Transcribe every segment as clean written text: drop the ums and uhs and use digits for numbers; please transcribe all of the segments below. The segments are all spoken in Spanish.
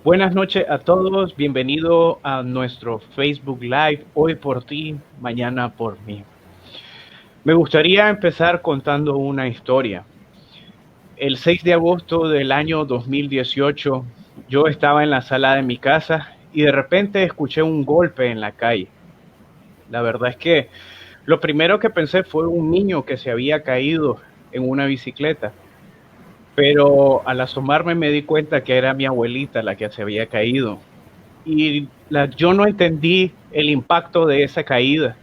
Buenas noches a todos, bienvenido a nuestro Facebook Live, hoy por ti, mañana por mí. Me gustaría empezar contando una historia. El 6 de agosto del año 2018, yo estaba en la sala de mi casa y de repente escuché un golpe en la calle. La verdad es que lo primero que pensé fue un niño que se había caído en una bicicleta, pero al asomarme me di cuenta que era mi abuelita la que se había caído. Yo no entendí el impacto de esa caída,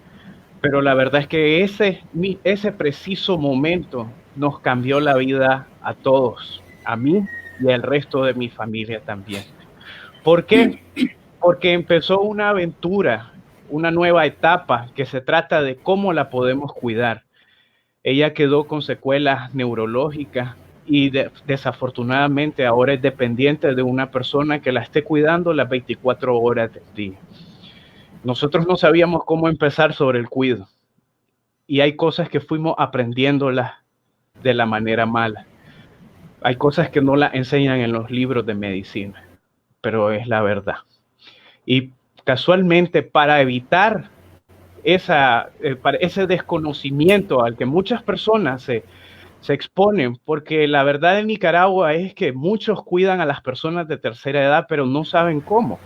pero la verdad es que ese preciso momento nos cambió la vida a todos, a mí y al resto de mi familia también. ¿Por qué? Porque empezó una aventura, una nueva etapa que se trata de cómo la podemos cuidar. Ella quedó con secuelas neurológicas y desafortunadamente ahora es dependiente de una persona que la esté cuidando las 24 horas del día. Nosotros no sabíamos cómo empezar sobre el cuidado y hay cosas que fuimos aprendiéndolas de la manera mala. Hay cosas que no las enseñan en los libros de medicina, pero es la verdad. Y casualmente para evitar para ese desconocimiento al que muchas personas se exponen, porque la verdad en Nicaragua es que muchos cuidan a las personas de tercera edad, pero no saben cómo.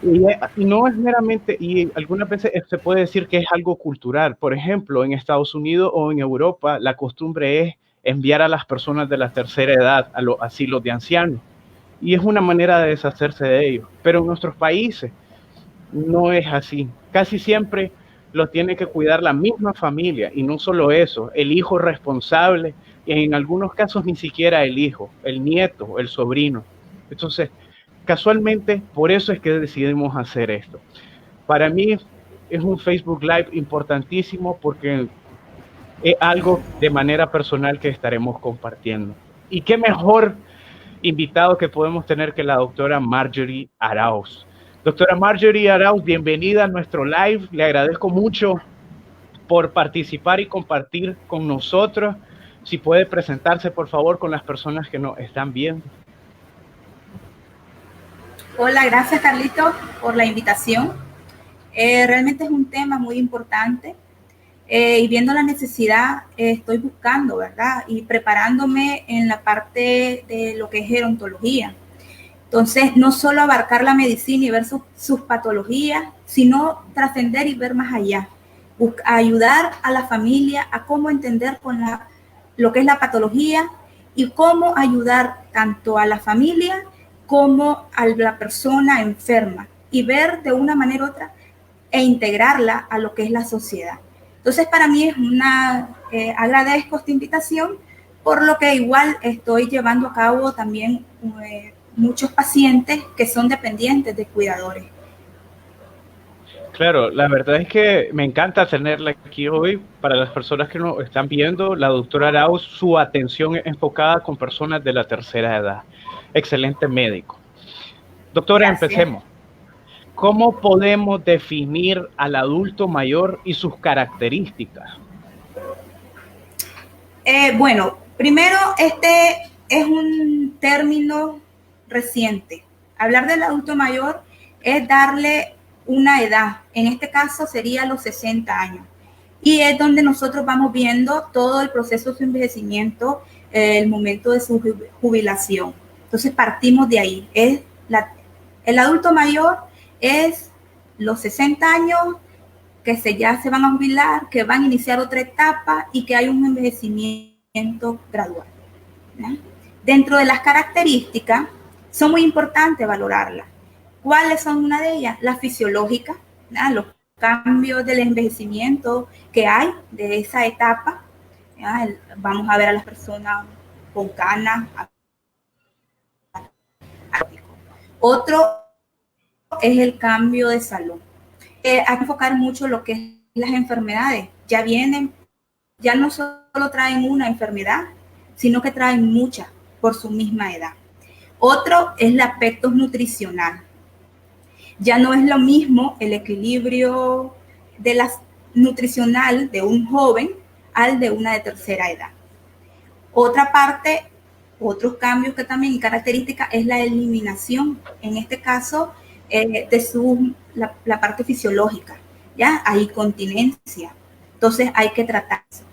Y no es meramente, y algunas veces se puede decir que es algo cultural. Por ejemplo, en Estados Unidos o en Europa, la costumbre es enviar a las personas de la tercera edad a los asilos de ancianos. Y es una manera de deshacerse de ellos. Pero en nuestros países no es así. Casi siempre lo tiene que cuidar la misma familia. Y no solo eso, el hijo responsable, y en algunos casos ni siquiera el hijo, el nieto, el sobrino. Entonces, casualmente, por eso es que decidimos hacer esto. Para mí es un Facebook Live importantísimo porque es algo de manera personal que estaremos compartiendo. Y qué mejor invitado que podemos tener que la doctora Marjorie Arauz. Doctora Marjorie Arauz, bienvenida a nuestro live. Le agradezco mucho por participar y compartir con nosotros. Si puede presentarse, por favor, con las personas que nos están viendo. Hola, gracias Carlito por la invitación. Realmente es un tema muy importante y viendo la necesidad estoy buscando, ¿verdad? Y preparándome en la parte de lo que es gerontología. Entonces, no solo abarcar la medicina y ver sus patologías, sino trascender y ver más allá. Ayudar a la familia a cómo entender lo que es la patología y cómo ayudar tanto a la familia como a la persona enferma y ver de una manera u otra e integrarla a lo que es la sociedad. Entonces, para mí es agradezco esta invitación, por lo que igual estoy llevando a cabo también muchos pacientes que son dependientes de cuidadores. Claro, la verdad es que me encanta tenerla aquí hoy. Para las personas que nos están viendo, la doctora Arauz, su atención es enfocada con personas de la tercera edad. Excelente médico. Doctora, Gracias. empecemos. ¿Cómo podemos definir al adulto mayor y sus características? Bueno, primero, este es un término reciente. Hablar del adulto mayor es darle una edad, en este caso sería los 60 años. Y es donde nosotros vamos viendo todo el proceso de su envejecimiento, el momento de su jubilación. Entonces partimos de ahí. El adulto mayor es los 60 años que ya se van a jubilar, que van a iniciar otra etapa y que hay un envejecimiento gradual, ¿no? Dentro de las características, son muy importantes valorarlas. ¿Cuáles son una de ellas? Las fisiológicas, ¿no? Los cambios del envejecimiento que hay de esa etapa. ¿No? Vamos a ver a las personas con canas. Otro es el cambio de salud. Hay que enfocar mucho lo que es las enfermedades. Ya no solo traen una enfermedad, sino que traen muchas por su misma edad. Otro es el aspecto nutricional. Ya no es lo mismo el equilibrio nutricional de un joven al de una de tercera edad. Otra parte Otros cambios que también y características es la eliminación, en este caso, de la parte fisiológica, ¿ya? Hay incontinencia, entonces hay que tratar eso.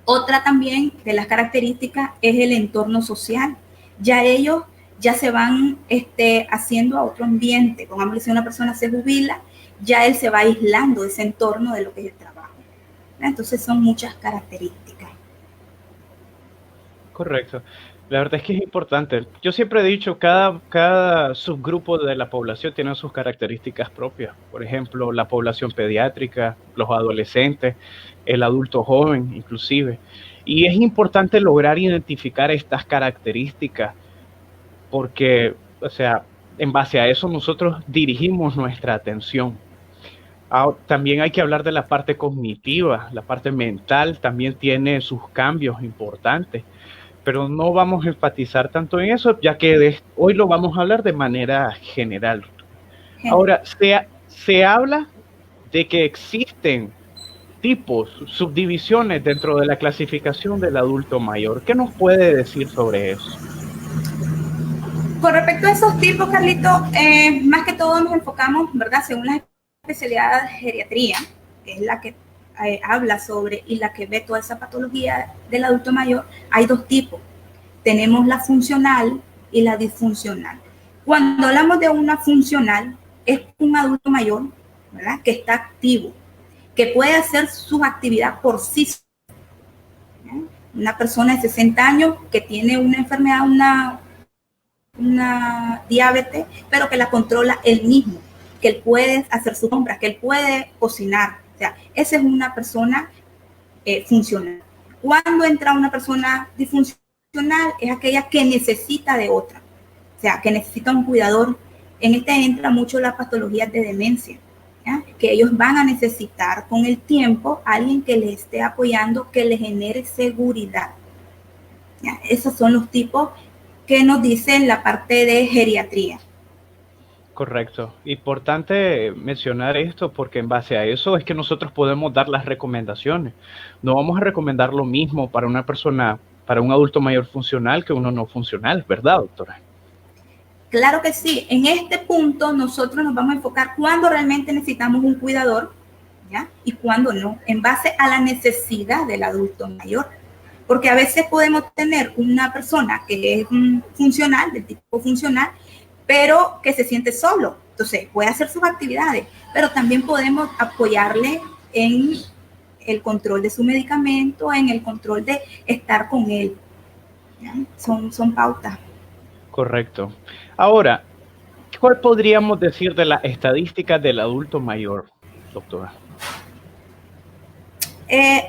Otra también de las características es el entorno social. Ya ellos ya se van haciendo a otro ambiente. Por ejemplo, si una persona se jubila, ya él se va aislando de ese entorno de lo que es el trabajo. Entonces son muchas características. Correcto. La verdad es que es importante. Yo siempre he dicho, cada subgrupo de la población tiene sus características propias. Por ejemplo, la población pediátrica, los adolescentes, el adulto joven, inclusive. Y es importante lograr identificar estas características porque, o sea, en base a eso nosotros dirigimos nuestra atención. También hay que hablar de la parte cognitiva, la parte mental también tiene sus cambios importantes, pero no vamos a enfatizar tanto en eso, ya que hoy lo vamos a hablar de manera general. Ahora, se habla de que existen tipos, subdivisiones dentro de la clasificación del adulto mayor. ¿Qué nos puede decir sobre eso? Con respecto a esos tipos, Carlito, más que todo nos enfocamos, ¿verdad? Según las especialidades de geriatría, que es la que habla sobre y la que ve toda esa patología del adulto mayor, hay dos tipos. Tenemos la funcional y la disfuncional. Cuando hablamos de una funcional, es un adulto mayor, ¿verdad? Que está activo, que puede hacer sus actividades por sí solo. Una persona de 60 años que tiene una enfermedad, una diabetes, pero que la controla él mismo, que él puede hacer sus compras, que él puede cocinar. O sea, esa es una persona funcional. Cuando entra una persona disfuncional, es aquella que necesita de otra, o sea, que necesita un cuidador. En entra mucho las patologías de demencia, ¿ya? Que ellos van a necesitar con el tiempo a alguien que les esté apoyando, que les genere seguridad. ¿Ya? Esos son los tipos que nos dicen la parte de geriatría. Correcto. Importante mencionar esto porque en base a eso es que nosotros podemos dar las recomendaciones. No vamos a recomendar lo mismo para una persona, para un adulto mayor funcional que uno no funcional, ¿verdad, doctora? Claro que sí. En este punto nosotros nos vamos a enfocar cuando realmente necesitamos un cuidador, ¿ya? Y cuando no, en base a la necesidad del adulto mayor. Porque a veces podemos tener una persona que es funcional, del tipo funcional, pero que se siente solo. Entonces, puede hacer sus actividades, pero también podemos apoyarle en el control de su medicamento, en el control de estar con él. ¿Ya? Son pautas. Correcto. Ahora, ¿cuál podríamos decir de las estadísticas del adulto mayor, doctora?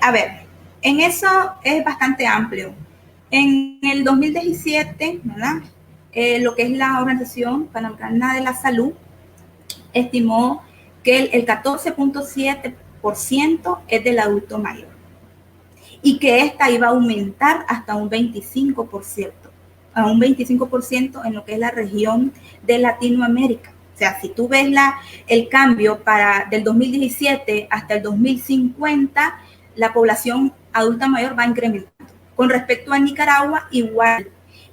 A ver, en eso es bastante amplio. En el 2017, ¿verdad? Lo que es la Organización Panamericana de la Salud estimó que el 14.7% es del adulto mayor y que esta iba a aumentar hasta un 25%, a un 25% en lo que es la región de Latinoamérica. O sea, si tú ves el cambio del 2017 hasta el 2050, la población adulta mayor va incrementando. Con respecto a Nicaragua, igual.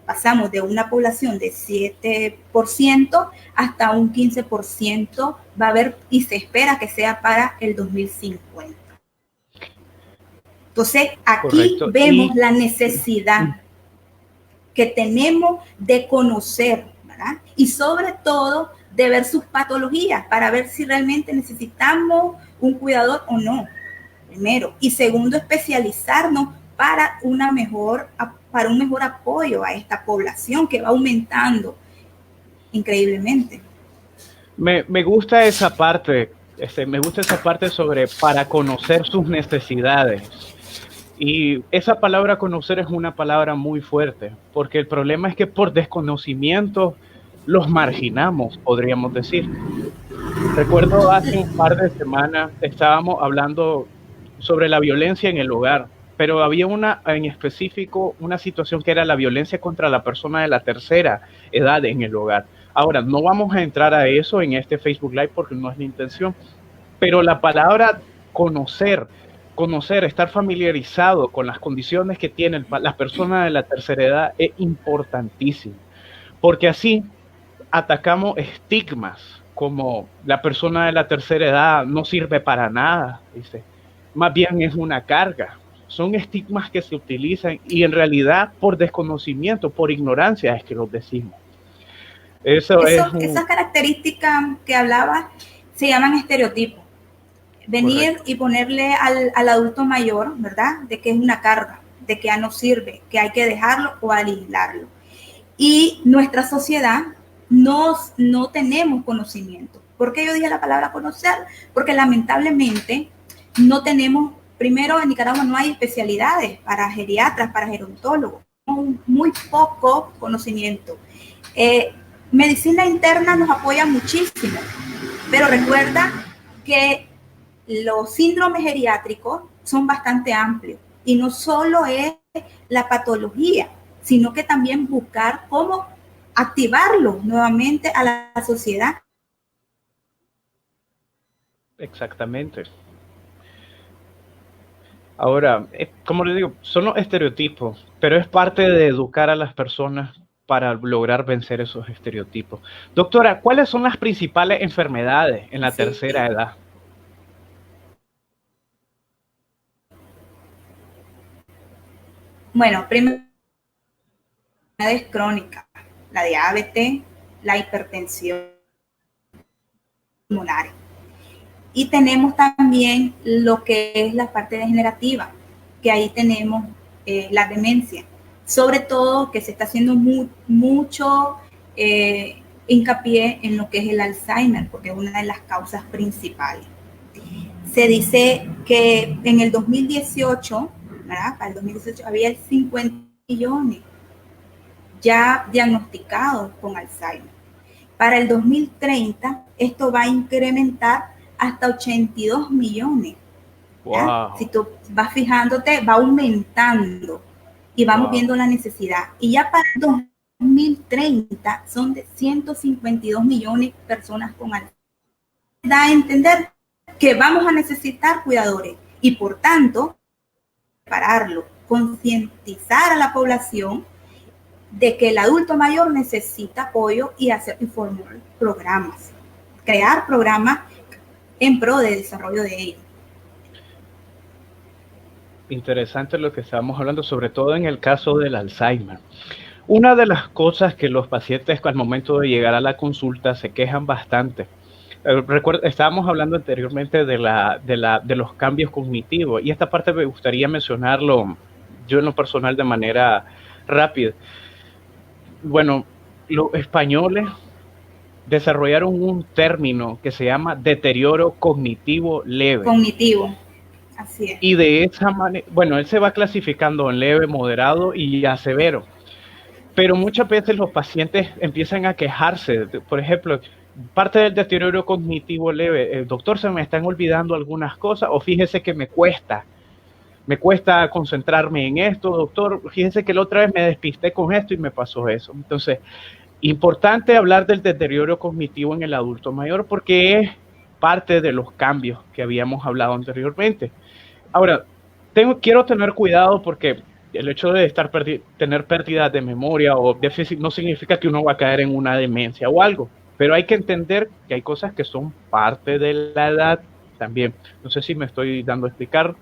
Pasamos de una población de 7% hasta un 15% va a haber y se espera que sea para el 2050. Entonces, aquí correcto, vemos la necesidad que tenemos de conocer, ¿verdad? Y sobre todo de ver sus patologías para ver si realmente necesitamos un cuidador o no, primero. Y segundo, especializarnos para un mejor apoyo a esta población que va aumentando increíblemente. Me gusta esa parte, me gusta esa parte sobre para conocer sus necesidades. Y esa palabra conocer es una palabra muy fuerte, porque el problema es que por desconocimiento los marginamos, podríamos decir. Recuerdo hace un par de semanas estábamos hablando sobre la violencia en el hogar, pero había una en específico, una situación que era la violencia contra la persona de la tercera edad en el hogar. Ahora, no vamos a entrar a eso en este Facebook Live porque no es la intención, pero la palabra conocer conocer, estar familiarizado con las condiciones que tienen las personas de la tercera edad es importantísimo, porque así atacamos estigmas como la persona de la tercera edad no sirve para nada, dice, más bien es una carga. Son estigmas que se utilizan y en realidad por desconocimiento, por ignorancia es que los decimos. Esas características que hablaba se llaman estereotipos. Venir Correcto. Y ponerle al adulto mayor, ¿verdad? De que es una carga, de que ya no sirve, que hay que dejarlo o aislarlo. Y nuestra sociedad no tenemos conocimiento. ¿Por qué yo dije la palabra conocer? Porque lamentablemente no tenemos, primero en Nicaragua no hay especialidades para geriatras, para gerontólogos, muy poco conocimiento. Medicina interna nos apoya muchísimo, pero recuerda que los síndromes geriátricos son bastante amplios y no solo es la patología, sino que también buscar cómo activarlo nuevamente a la sociedad. Exactamente. Ahora, como les digo, son los estereotipos, pero es parte de educar a las personas para lograr vencer esos estereotipos. Doctora, ¿cuáles son las principales enfermedades en la tercera edad? Bueno, primero, enfermedades crónicas, la diabetes, la hipertensión pulmonar. Y tenemos también lo que es la parte degenerativa, que ahí tenemos la demencia. Sobre todo que se está haciendo mucho hincapié en lo que es el Alzheimer, porque es una de las causas principales. Se dice que en el 2018, ¿verdad? Para el 2018 había 50 millones ya diagnosticados con Alzheimer. Para el 2030 esto va a incrementar hasta 82 millones. Wow. Si tú vas fijándote, va aumentando y vamos viendo la necesidad. Y ya para el 2030 son de 152 millones de personas con Alzheimer. Da a entender que vamos a necesitar cuidadores y por tanto, prepararlo, concientizar a la población de que el adulto mayor necesita apoyo y formar programas, crear programas en pro de desarrollo de ellos. Interesante lo que estamos hablando, sobre todo en el caso del Alzheimer. Una de las cosas que los pacientes al momento de llegar a la consulta se quejan bastante. Estábamos hablando anteriormente de los cambios cognitivos y esta parte me gustaría mencionarlo yo en lo personal de manera rápida. Bueno, los españoles desarrollaron un término que se llama deterioro cognitivo leve. Cognitivo, así es. Y de esa manera, bueno, él se va clasificando en leve, moderado y ya severo. Pero muchas veces los pacientes empiezan a quejarse. Por ejemplo, parte del deterioro cognitivo leve, doctor, se me están olvidando algunas cosas, o fíjese que me cuesta concentrarme en esto, doctor, fíjese que la otra vez me despisté con esto y me pasó eso. Entonces, importante hablar del deterioro cognitivo en el adulto mayor porque es parte de los cambios que habíamos hablado anteriormente. Ahora, quiero tener cuidado porque el hecho de tener pérdidas de memoria o déficit no significa que uno va a caer en una demencia o algo, pero hay que entender que hay cosas que son parte de la edad también. No sé si me estoy dando a explicar,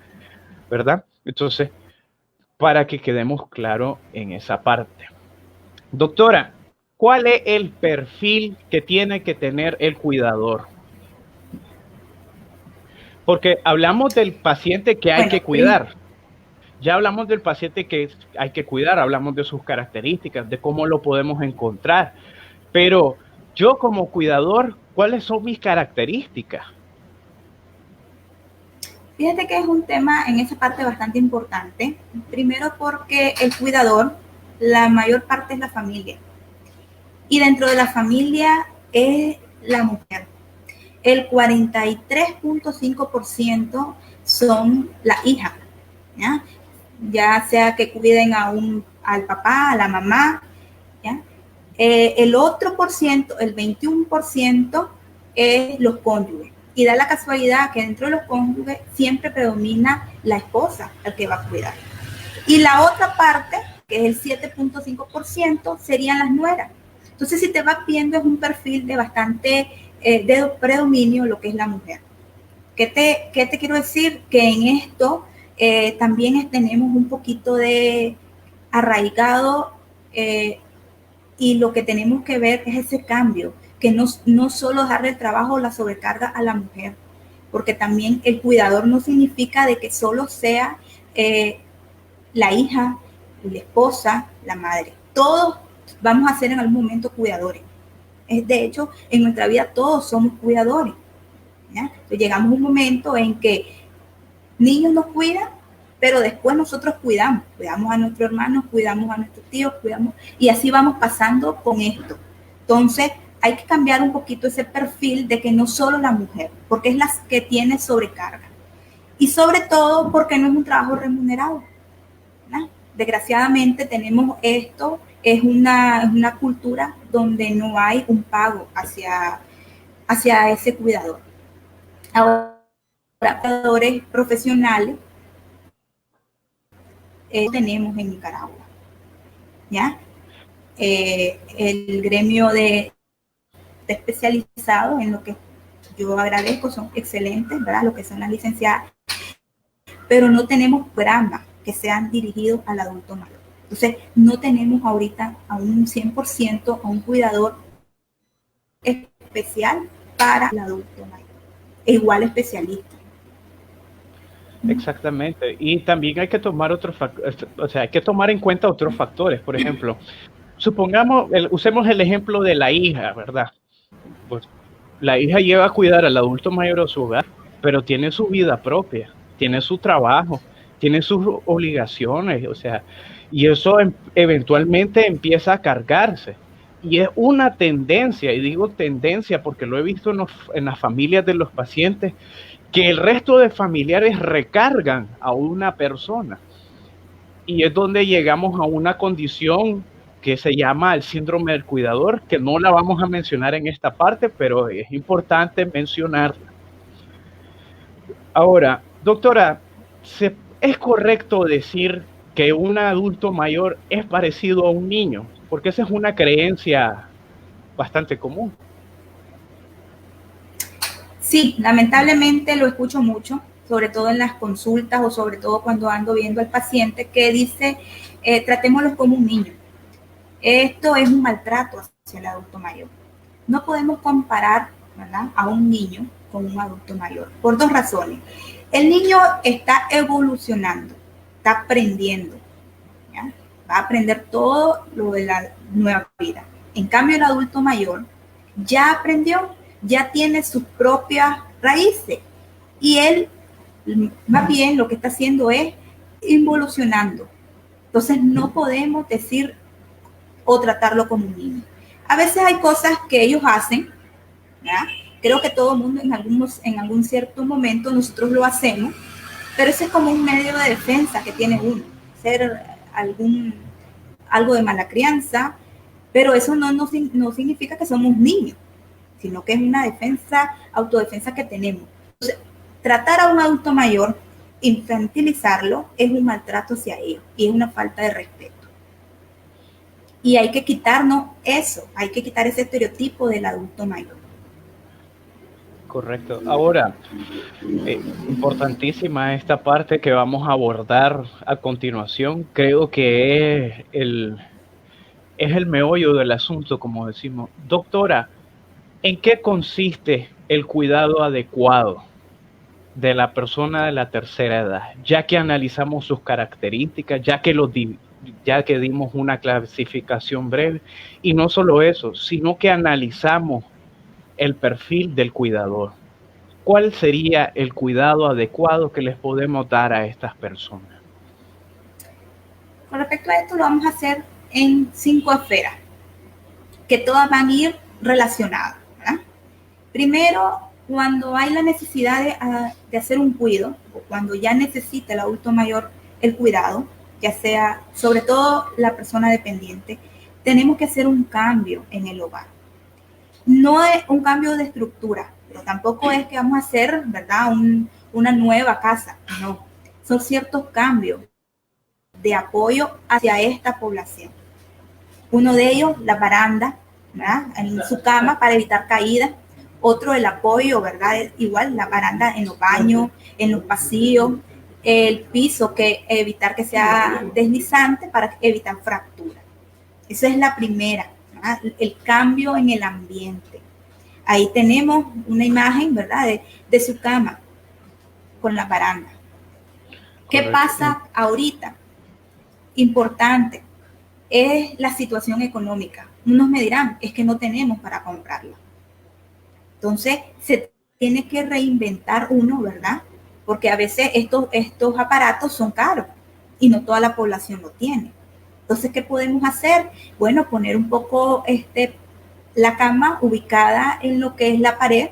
¿verdad? Entonces, para que quedemos claros en esa parte. Doctora, ¿cuál es el perfil que tiene que tener el cuidador? Porque hablamos del paciente que hay que cuidar. Ya hablamos del paciente que hay que cuidar, hablamos de sus características, de cómo lo podemos encontrar. Pero yo como cuidador, ¿cuáles son mis características? Fíjate que es un tema en esa parte bastante importante. Primero porque el cuidador, la mayor parte es la familia. Y dentro de la familia es la mujer. El 43.5% son las hijas, ¿ya? Ya sea que cuiden al papá, a la mamá, ¿ya? El otro por ciento, el 21%, es los cónyuges. Y da la casualidad que dentro de los cónyuges siempre predomina la esposa, el que va a cuidar. Y la otra parte, que es el 7.5%, serían las nueras. Entonces, si te vas viendo, es un perfil de bastante de predominio lo que es la mujer. ¿Qué te quiero decir? Que en esto también tenemos un poquito de arraigado y lo que tenemos que ver es ese cambio, que no solo darle el trabajo o la sobrecarga a la mujer, porque también el cuidador no significa de que solo sea la hija, la esposa, la madre. Todos vamos a ser en algún momento cuidadores. De hecho, en nuestra vida todos somos cuidadores. ¿Ya? Entonces, llegamos a un momento en que niños nos cuidan, pero después nosotros cuidamos a nuestros hermanos, cuidamos a nuestros tíos, y así vamos pasando con esto. Entonces, hay que cambiar un poquito ese perfil de que no solo la mujer, porque es la que tiene sobrecarga. Y sobre todo porque no es un trabajo remunerado, ¿no? Desgraciadamente tenemos esto, es una cultura donde no hay un pago hacia ese cuidador. Ahora, cuidadores profesionales tenemos en Nicaragua, ¿ya? El gremio de especializados en lo que yo agradezco son excelentes, ¿verdad? Lo que son las licenciadas, pero no tenemos programas que sean dirigidos al adulto mayor. Entonces, no tenemos ahorita a un 100% a un cuidador especial para el adulto mayor, e igual especialista. Exactamente. Y también hay que tomar hay que tomar en cuenta otros factores. Por ejemplo, supongamos, usemos el ejemplo de la hija, ¿verdad? Pues la hija lleva a cuidar al adulto mayor a su hogar, pero tiene su vida propia, tiene su trabajo, tiene sus obligaciones, o sea, y eso eventualmente empieza a cargarse. Y es una tendencia, y digo tendencia porque lo he visto en las familias de los pacientes, que el resto de familiares recargan a una persona. Y es donde llegamos a una condición que se llama el síndrome del cuidador, que no la vamos a mencionar en esta parte, pero es importante mencionarla. Ahora, doctora, ¿es correcto decir que un adulto mayor es parecido a un niño? Porque esa es una creencia bastante común. Sí, lamentablemente lo escucho mucho, sobre todo en las consultas o sobre todo cuando ando viendo al paciente que dice, tratémoslo como un niño. Esto es un maltrato hacia el adulto mayor. No podemos comparar, ¿verdad?, a un niño con un adulto mayor, por dos razones. El niño está evolucionando, está aprendiendo, ¿ya? Va a aprender todo lo de la nueva vida. En cambio, el adulto mayor ya aprendió, ya tiene sus propias raíces y él más bien lo que está haciendo es involucionando. Entonces no podemos decir o tratarlo como un niño. A veces hay cosas que ellos hacen, ¿ya? Creo que todo el mundo en algún cierto momento nosotros lo hacemos, pero ese es como un medio de defensa que tiene uno, hacer algo de mala crianza, pero eso no significa que somos niños, sino que es una autodefensa que tenemos. Entonces, tratar a un adulto mayor, infantilizarlo, es un maltrato hacia ellos y es una falta de respeto. Y hay que quitarnos eso, hay que quitar ese estereotipo del adulto mayor. Correcto. Ahora, importantísima esta parte que vamos a abordar a continuación. Creo que es el meollo del asunto, como decimos. Doctora, ¿en qué consiste el cuidado adecuado de la persona de la tercera edad? Ya que analizamos sus características, ya que dimos una clasificación breve, y no solo eso, sino que analizamos el perfil del cuidador. ¿Cuál sería el cuidado adecuado que les podemos dar a estas personas? Con respecto a esto, lo vamos a hacer en 5 esferas, que todas van a ir relacionadas, ¿verdad? Primero, cuando hay la necesidad de hacer un cuidado, o cuando ya necesita el adulto mayor el cuidado, ya sea sobre todo la persona dependiente, tenemos que hacer un cambio en el hogar. No es un cambio de estructura, completo. Tampoco es que vamos a hacer, ¿verdad?, una nueva casa. No, son ciertos cambios de apoyo hacia esta población. Uno de ellos, la baranda, ¿verdad?, en su cama para evitar caídas. Otro, el apoyo, ¿verdad?, igual la baranda en los baños, en los pasillos, el piso, que evitar que sea deslizante para evitar fracturas. Esa es la primera, ¿verdad?, el cambio en el ambiente. Ahí tenemos una imagen, ¿verdad?, de su cama con la baranda. ¿Qué pasa ahorita? Importante, es la situación económica. Unos me dirán, es que no tenemos para comprarla. Entonces, se tiene que reinventar uno, ¿verdad? Porque a veces estos aparatos son caros y no toda la población lo tiene. Entonces, ¿qué podemos hacer? Bueno, poner un poco la cama ubicada en lo que es la pared,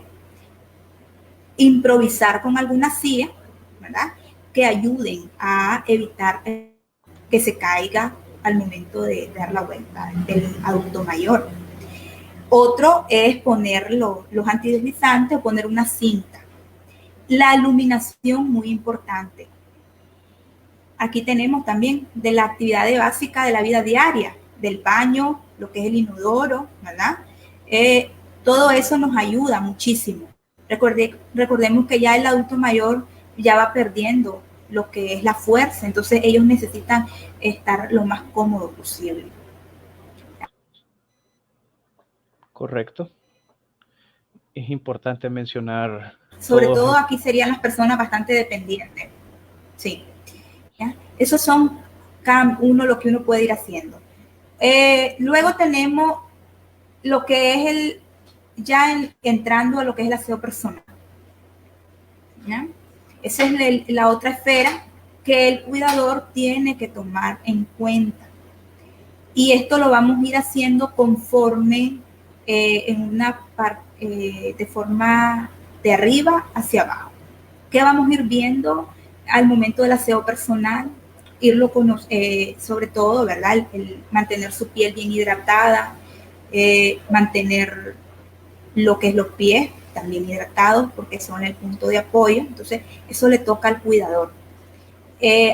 improvisar con algunas sillas, ¿verdad?, que ayuden a evitar que se caiga al momento de dar la vuelta del adulto mayor. Otro es poner los antideslizantes o poner una cinta. La iluminación, muy importante. Aquí tenemos también de la actividad básica de la vida diaria, del baño, lo que es el inodoro, ¿verdad? Todo eso nos ayuda muchísimo. Recordemos que ya el adulto mayor ya va perdiendo lo que es la fuerza, entonces ellos necesitan estar lo más cómodo posible. Correcto. Es importante mencionar. Sobre todo aquí serían las personas bastante dependientes. Sí. ¿Ya? Esos son lo que uno puede ir haciendo. Luego tenemos lo que es entrando a lo que es el aseo personal. ¿Ya? Esa es la otra esfera que el cuidador tiene que tomar en cuenta. Y esto lo vamos a ir haciendo conforme de forma de arriba hacia abajo. ¿Qué vamos a ir viendo al momento del aseo personal? Sobre todo, ¿verdad? El mantener su piel bien hidratada, mantener lo que es los pies también hidratados, porque son el punto de apoyo. Entonces, eso le toca al cuidador.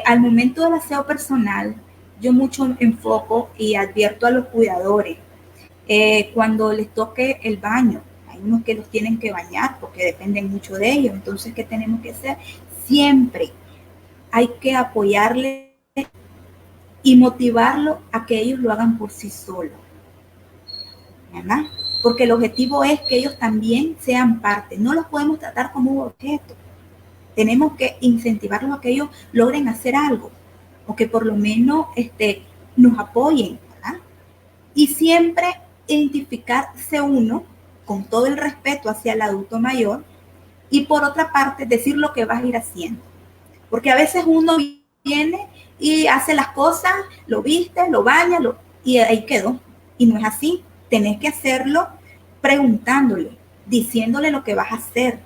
Al momento del aseo personal, yo mucho enfoco y advierto a los cuidadores, cuando les toque el baño, hay unos que los tienen que bañar porque dependen mucho de ellos. Entonces, ¿qué tenemos que hacer? Siempre hay que apoyarles y motivarlos a que ellos lo hagan por sí solos, ¿verdad? Porque el objetivo es que ellos también sean parte. No los podemos tratar como un objeto. Tenemos que incentivarlos a que ellos logren hacer algo, o que por lo menos nos apoyen, ¿verdad? Y siempre identificarse uno con todo el respeto hacia el adulto mayor, y por otra parte decir lo que vas a ir haciendo. Porque a veces uno viene y hace las cosas, lo viste, lo baña, y ahí quedó. Y no es así. Tenés que hacerlo preguntándole, diciéndole lo que vas a hacer,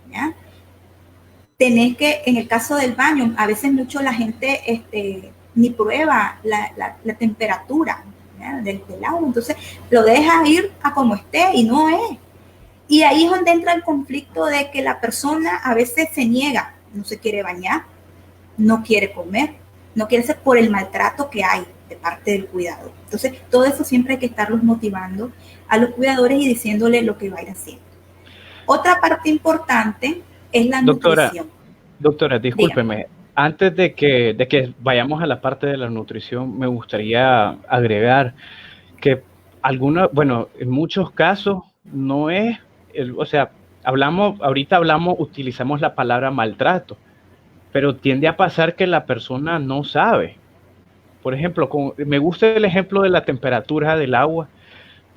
¿ya? Tenés que, en el caso del baño, a veces mucho la gente ni prueba la temperatura, ¿ya?, del agua. Entonces lo deja ir a como esté y no es. Y ahí es donde entra el conflicto de que la persona a veces se niega, no se quiere bañar, no quiere comer, no quiere hacer por el maltrato que hay de parte del cuidador. Entonces, todo eso siempre hay que estarlos motivando a los cuidadores y diciéndole lo que va a ir haciendo. Otra parte importante es la nutrición. Doctora, discúlpeme. Dígame. Antes de que vayamos a la parte de la nutrición, me gustaría agregar que en muchos casos no es, utilizamos la palabra maltrato, pero tiende a pasar que la persona no sabe. Por ejemplo, me gusta el ejemplo de la temperatura del agua,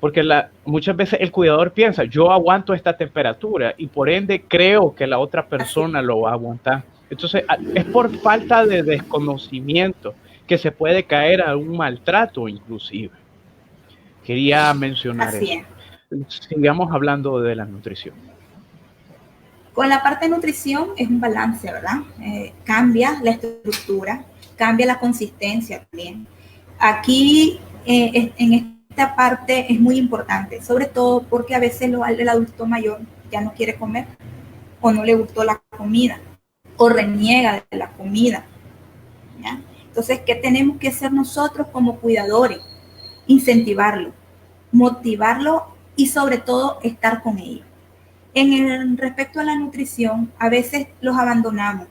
porque muchas veces el cuidador piensa, yo aguanto esta temperatura y por ende creo que la otra persona lo va a aguantar. Entonces, es por falta de desconocimiento que se puede caer a un maltrato inclusive. Quería mencionar eso. Sigamos hablando de la nutrición. Con la parte de nutrición es un balance, ¿verdad? Cambia la estructura, cambia la consistencia también. Aquí, en esta parte es muy importante, sobre todo porque a veces el adulto mayor ya no quiere comer, o no le gustó la comida, o reniega de la comida, ¿ya? Entonces, ¿qué tenemos que hacer nosotros como cuidadores? Incentivarlo, motivarlo y sobre todo estar con ellos. Respecto a la nutrición, a veces los abandonamos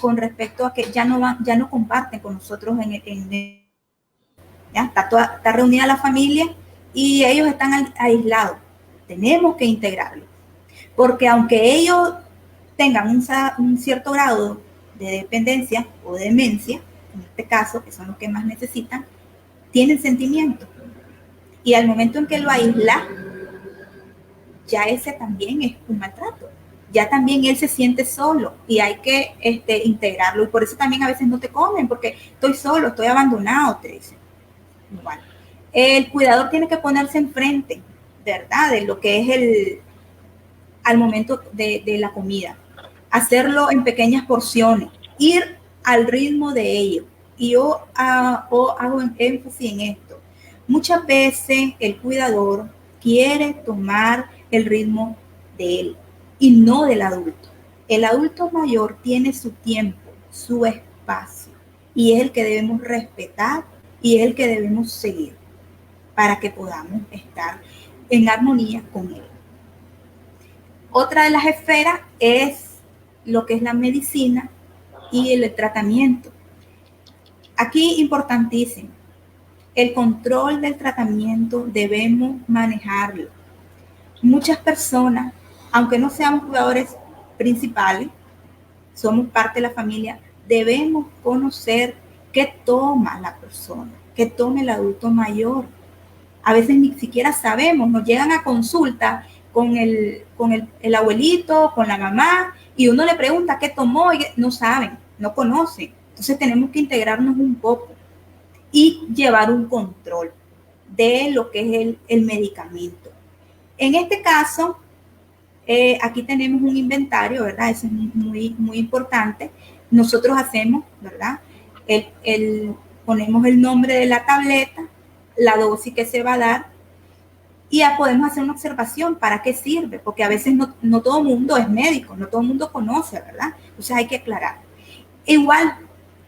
con respecto a que ya no comparten con nosotros ¿ya? Está reunida la familia y ellos están aislados. Tenemos que integrarlos, porque aunque ellos tengan un cierto grado de dependencia o de demencia, en este caso, que son los que más necesitan, tienen sentimientos. Y al momento en que lo aísla, ya ese también es un maltrato. Ya también él se siente solo y hay que integrarlo. Y por eso también a veces no te comen, porque estoy solo, estoy abandonado, te dicen. Bueno, el cuidador tiene que ponerse enfrente, ¿verdad? De lo que es al momento de la comida. Hacerlo en pequeñas porciones, ir al ritmo de ellos. Y yo hago énfasis en esto. Muchas veces el cuidador quiere tomar el ritmo de él y no del adulto. El adulto mayor tiene su tiempo, su espacio, y es el que debemos respetar y es el que debemos seguir para que podamos estar en armonía con él. Otra de las esferas es lo que es la medicina y el tratamiento. Aquí importantísimo, el control del tratamiento debemos manejarlo. Muchas personas, aunque no seamos cuidadores principales, somos parte de la familia, debemos conocer qué toma la persona, qué toma el adulto mayor. A veces ni siquiera sabemos, nos llegan a consulta con el abuelito, con la mamá, y uno le pregunta qué tomó y no saben, no conocen. Entonces tenemos que integrarnos un poco y llevar un control de lo que es el medicamento. En este caso, aquí tenemos un inventario, ¿verdad? Eso es muy, muy importante. Nosotros hacemos, ¿verdad? Ponemos el nombre de la tableta, la dosis que se va a dar, y ya podemos hacer una observación para qué sirve, porque a veces no todo el mundo es médico, no todo el mundo conoce, ¿verdad? Entonces hay que aclarar. Igual,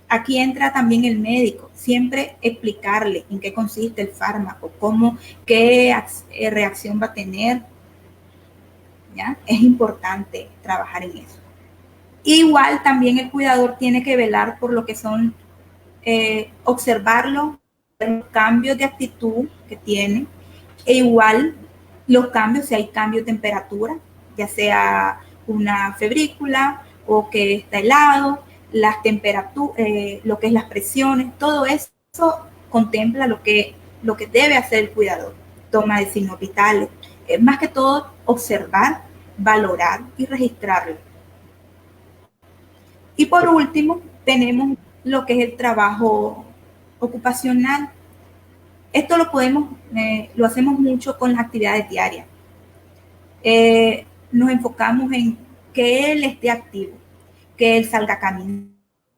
aquí entra también el médico, siempre explicarle en qué consiste el fármaco, qué reacción va a tener, ¿ya? Es importante trabajar en eso. Igual también el cuidador tiene que velar por lo que son, observarlo, los cambios de actitud que tiene, e igual los cambios, si hay cambio de temperatura, ya sea una febrícula o que está helado, las temperaturas, lo que es las presiones, todo eso contempla lo que debe hacer el cuidador. Toma de signos vitales, más que todo observar, valorar y registrarlo. Y por último, tenemos lo que es el trabajo ocupacional. Esto lo hacemos mucho con las actividades diarias. Nos enfocamos en que él esté activo, que él salga a caminar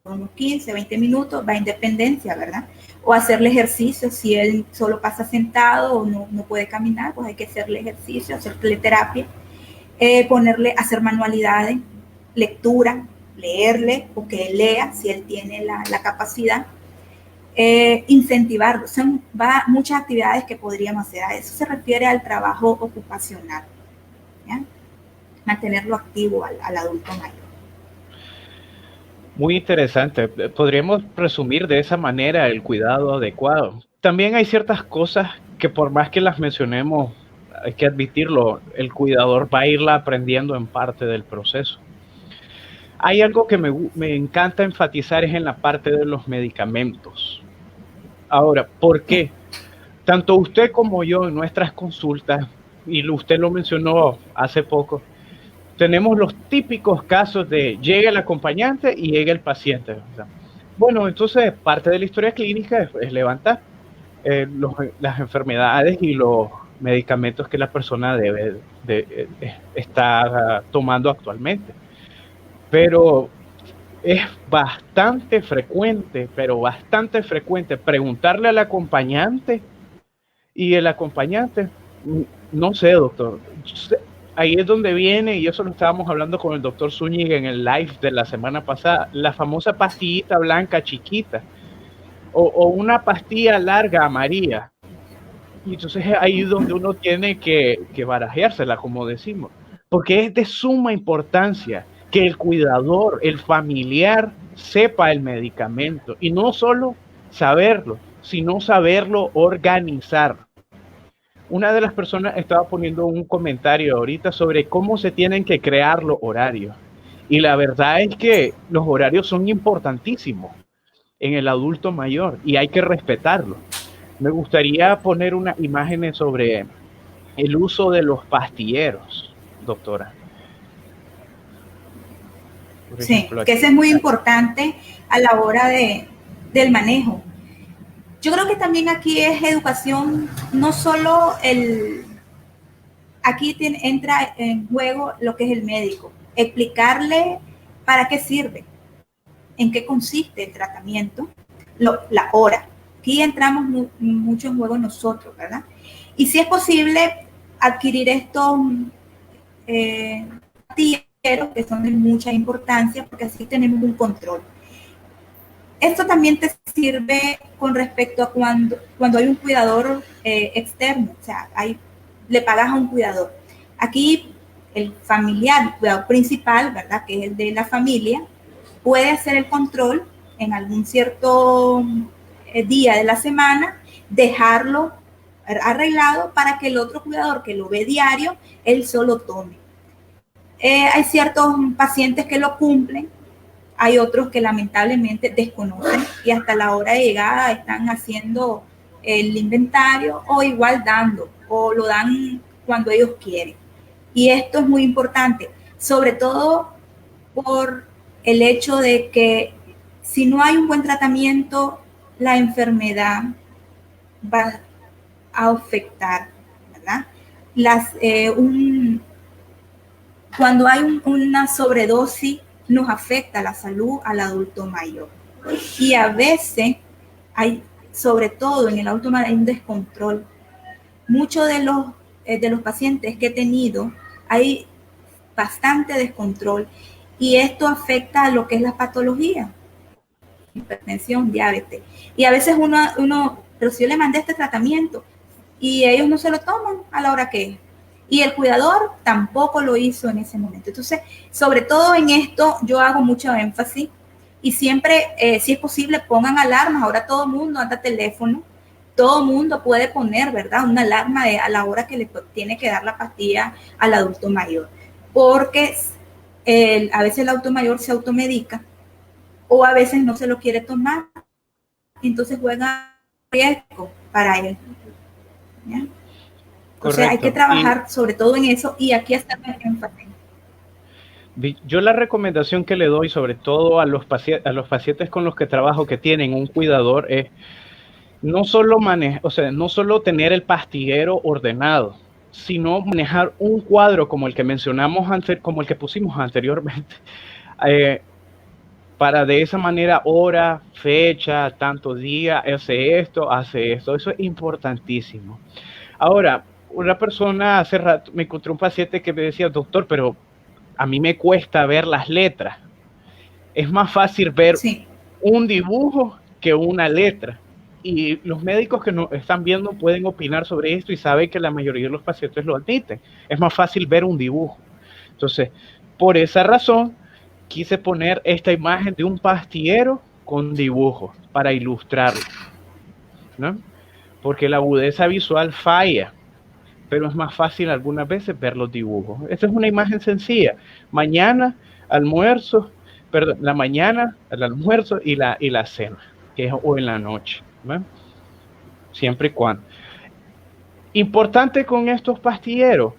unos 15, 20 minutos, va a independencia, ¿verdad? O hacerle ejercicio, si él solo pasa sentado o no puede caminar, pues hay que hacerle ejercicio, hacerle terapia, hacer manualidades, lectura, leerle o que él lea si él tiene la capacidad. Incentivarlo, son muchas actividades que podríamos hacer. A eso se refiere al trabajo ocupacional, ¿ya? Mantenerlo activo al adulto mayor. Muy interesante. Podríamos resumir de esa manera el cuidado adecuado. También hay ciertas cosas que por más que las mencionemos, hay que admitirlo, el cuidador va a irla aprendiendo en parte del proceso. Hay algo que me encanta enfatizar es en la parte de los medicamentos. Ahora, ¿por qué? Tanto usted como yo en nuestras consultas, y usted lo mencionó hace poco, tenemos los típicos casos de llega el acompañante y llega el paciente. Bueno, entonces parte de la historia clínica es levantar las enfermedades y los medicamentos que la persona debe estar tomando actualmente. Pero es bastante frecuente, preguntarle al acompañante y el acompañante, no sé, doctor, ahí es donde viene, y eso lo estábamos hablando con el doctor Zúñiga en el live de la semana pasada, la famosa pastillita blanca chiquita, o una pastilla larga amarilla. Y entonces es ahí donde uno tiene que barajeársela, como decimos, porque es de suma importancia que el cuidador, el familiar, sepa el medicamento, y no solo saberlo, sino saberlo organizar. Una de las personas estaba poniendo un comentario ahorita sobre cómo se tienen que crear los horarios. Y la verdad es que los horarios son importantísimos en el adulto mayor y hay que respetarlos. Me gustaría poner unas imágenes sobre el uso de los pastilleros, doctora. Por Sí, ejemplo, que aquí. eso es muy importante a la hora del manejo. Yo creo que también aquí es educación, no solo aquí entra en juego lo que es el médico, explicarle para qué sirve, en qué consiste el tratamiento, la hora. Aquí entramos mucho en juego nosotros, ¿verdad? Y si es posible adquirir estos pastilleros que son de mucha importancia porque así tenemos un control. Esto también te sirve con respecto a cuando hay un cuidador externo, o sea, le pagas a un cuidador. Aquí el familiar, el cuidador principal, ¿verdad? Que es el de la familia, puede hacer el control en algún cierto día de la semana, dejarlo arreglado para que el otro cuidador que lo ve diario, él solo tome. Hay ciertos pacientes que lo cumplen, hay otros que lamentablemente desconocen y hasta la hora de llegada están haciendo el inventario o igual dando, o lo dan cuando ellos quieren. Y esto es muy importante, sobre todo por el hecho de que si no hay un buen tratamiento, la enfermedad va a afectar, ¿verdad? Cuando hay una sobredosis, nos afecta la salud al adulto mayor. Y a veces hay, sobre todo en el adulto mayor, hay un descontrol. Muchos de los pacientes que he tenido, hay bastante descontrol y esto afecta a lo que es la patología, hipertensión, diabetes. Y a veces pero si yo le mandé este tratamiento y ellos no se lo toman a la hora que es. Y el cuidador tampoco lo hizo en ese momento. Entonces, sobre todo en esto, yo hago mucho énfasis y siempre, si es posible, pongan alarmas. Ahora todo el mundo anda teléfono, todo el mundo puede poner, ¿verdad? Una alarma a la hora que le tiene que dar la pastilla al adulto mayor. Porque a veces el adulto mayor se automedica o a veces no se lo quiere tomar. Entonces juega riesgo para él. ¿Ya? Entonces hay que trabajar sobre todo en eso y aquí está el énfasis. Yo la recomendación que le doy, sobre todo a los pacientes con los que trabajo que tienen un cuidador, es no solo no solo tener el pastillero ordenado, sino manejar un cuadro como el que mencionamos antes, como el que pusimos anteriormente, para de esa manera hora, fecha, tanto día, hace esto, eso es importantísimo. Ahora, una persona hace rato me encontré un paciente que me decía, doctor, pero a mí me cuesta ver las letras. Es más fácil ver un dibujo que una letra. Y los médicos que nos están viendo pueden opinar sobre esto y saben que la mayoría de los pacientes lo admiten. Es más fácil ver un dibujo. Entonces, por esa razón, quise poner esta imagen de un pastillero con dibujos para ilustrarlo, ¿no? Porque la agudeza visual falla, pero es más fácil algunas veces ver los dibujos. Esta es una imagen sencilla. Mañana, almuerzo, perdón, la mañana, el almuerzo y la cena, que es o en la noche, ¿no? Siempre y cuando. Importante con estos pastilleros,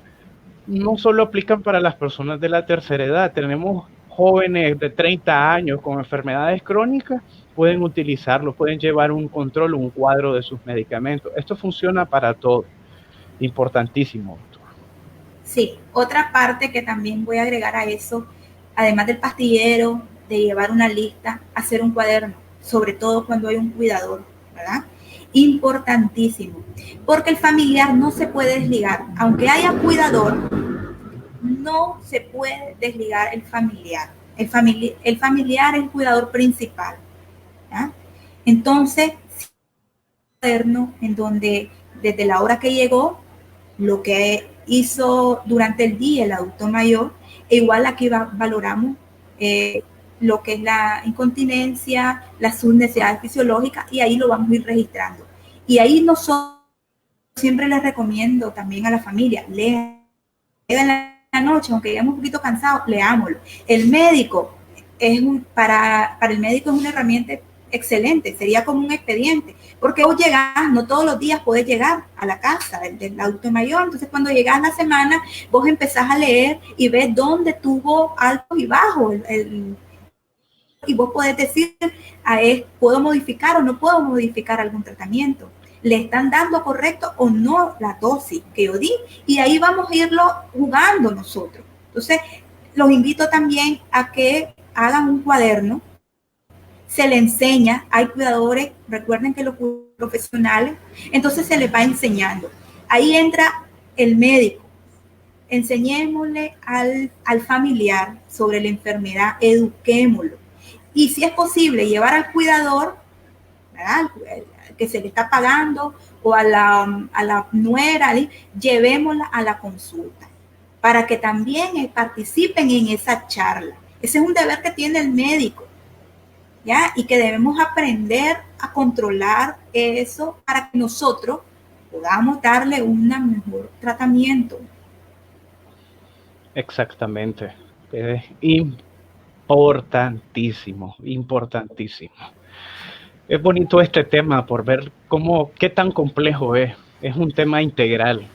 no solo aplican para las personas de la tercera edad, tenemos jóvenes de 30 años con enfermedades crónicas, pueden utilizarlo, pueden llevar un control, un cuadro de sus medicamentos. Esto funciona para todo. Importantísimo. Sí, otra parte que también voy a agregar a eso, además del pastillero, de llevar una lista, hacer un cuaderno, sobre todo cuando hay un cuidador, ¿verdad? Importantísimo, porque el familiar no se puede desligar, aunque haya cuidador, no se puede desligar el familiar. El familiar es el cuidador principal. ¿Ya? Entonces, en donde desde la hora que llegó, lo que hizo durante el día el adulto mayor, e igual aquí valoramos lo que es la incontinencia, sus necesidades fisiológicas, y ahí lo vamos a ir registrando. Y ahí nosotros siempre les recomiendo también a la familia, lean en la noche, aunque lleguemos un poquito cansados, leámoslo. El médico, para el médico es una herramienta excelente, sería como un expediente, porque vos llegás, no todos los días podés llegar a la casa del adulto mayor, entonces cuando llegás la semana, vos empezás a leer y ves dónde tuvo altos y bajos, y vos podés decir, ¿puedo modificar o no puedo modificar algún tratamiento? ¿Le están dando correcto o no la dosis que yo di? Y ahí vamos a irlo jugando nosotros. Entonces, los invito también a que hagan un cuaderno. Se le enseña, hay cuidadores, recuerden que los profesionales, entonces se les va enseñando. Ahí entra el médico. Enseñémosle al familiar sobre la enfermedad, eduquémoslo. Y si es posible llevar al cuidador, ¿verdad?, que se le está pagando, o a la nuera, llevémosla a la consulta para que también participen en esa charla. Ese es un deber que tiene el médico, ¿ya? Y que debemos aprender a controlar eso para que nosotros podamos darle un mejor tratamiento. Exactamente. Es importantísimo, importantísimo. Es bonito este tema por ver qué tan complejo es. Es un tema integral.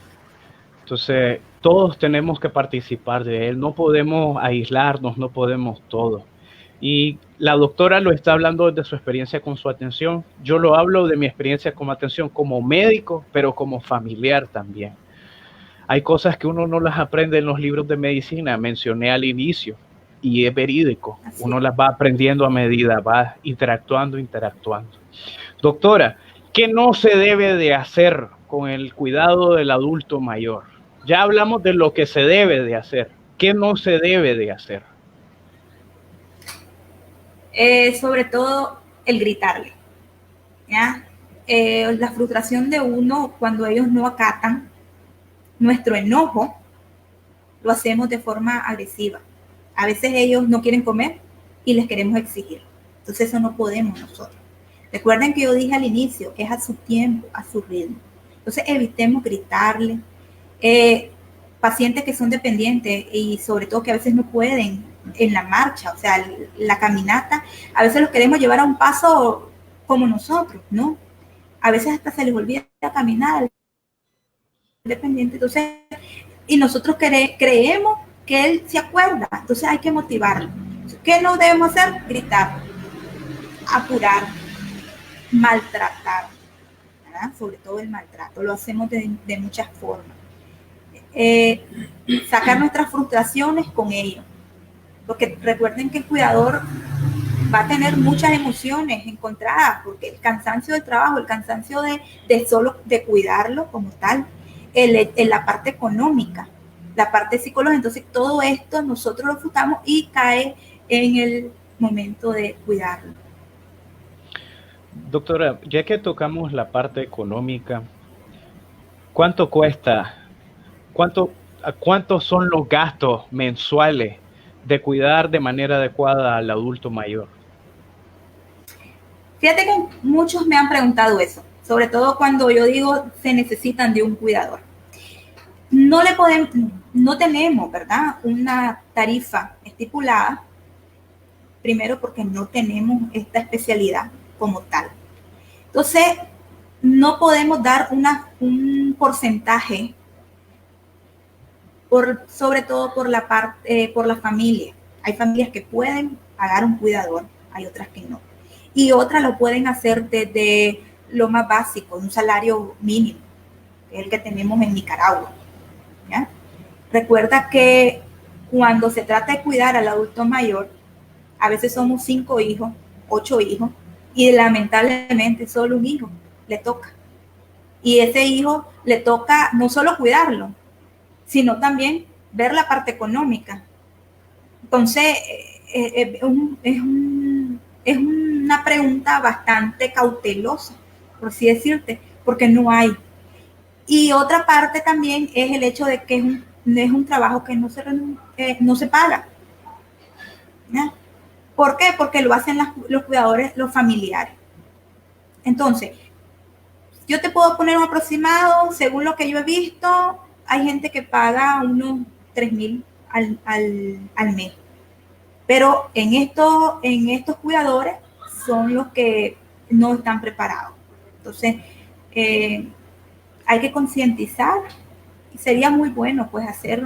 Entonces, todos tenemos que participar de él. No podemos aislarnos, no podemos todo. Y la doctora lo está hablando desde su experiencia con su atención. Yo lo hablo de mi experiencia con atención como médico, pero como familiar también. Hay cosas que uno no las aprende en los libros de medicina, mencioné al inicio, y es verídico. Así. Uno las va aprendiendo a medida, va interactuando. Doctora, ¿qué no se debe de hacer con el cuidado del adulto mayor? Ya hablamos de lo que se debe de hacer. ¿Qué no se debe de hacer? Sobre todo el gritarle, ¿ya? La frustración de uno cuando ellos no acatan nuestro enojo, lo hacemos de forma agresiva. A veces ellos no quieren comer y les queremos exigir. Entonces eso no podemos nosotros. Recuerden que yo dije al inicio, es a su tiempo, a su ritmo. Entonces evitemos gritarle. Pacientes que son dependientes y sobre todo que a veces no pueden en la marcha, o sea, la caminata, a veces los queremos llevar a un paso como nosotros, ¿no? A veces hasta se les olvida caminar dependiente. Entonces, y nosotros creemos que él se acuerda, entonces hay que motivarlo. ¿Qué no debemos hacer? Gritar, apurar, maltratar, ¿verdad? Sobre todo el maltrato, lo hacemos de muchas formas. Sacar nuestras frustraciones con ellos, porque recuerden que el cuidador va a tener muchas emociones encontradas, porque el cansancio del trabajo, el cansancio de cuidarlo como tal, en la parte económica, la parte psicológica, entonces todo esto nosotros lo frustramos y cae en el momento de cuidarlo. Doctora, ya que tocamos la parte económica, ¿cuánto cuesta? ¿Cuántos son los gastos mensuales de cuidar de manera adecuada al adulto mayor? Fíjate que muchos me han preguntado eso, sobre todo cuando yo digo se necesitan de un cuidador. No tenemos, ¿verdad?, una tarifa estipulada, primero porque no tenemos esta especialidad como tal. Entonces, no podemos dar un porcentaje, sobre todo por la familia. Hay familias que pueden pagar un cuidador, hay otras que no. Y otras lo pueden hacer desde lo más básico, un salario mínimo, que es el que tenemos en Nicaragua, ¿ya? Recuerda que cuando se trata de cuidar al adulto mayor, a veces somos 5 hijos, 8 hijos, y lamentablemente solo un hijo le toca. Y ese hijo le toca no solo cuidarlo, sino también ver la parte económica. Entonces, es una pregunta bastante cautelosa, por así decirte, porque no hay. Y otra parte también es el hecho de que es un trabajo que no se paga. ¿Ya? ¿Por qué? Porque lo hacen los cuidadores, los familiares. Entonces, yo te puedo poner un aproximado, según lo que yo he visto, hay gente que paga unos 3,000 al mes. Pero en estos cuidadores son los que no están preparados. Entonces, hay que concientizar y sería muy bueno pues hacer,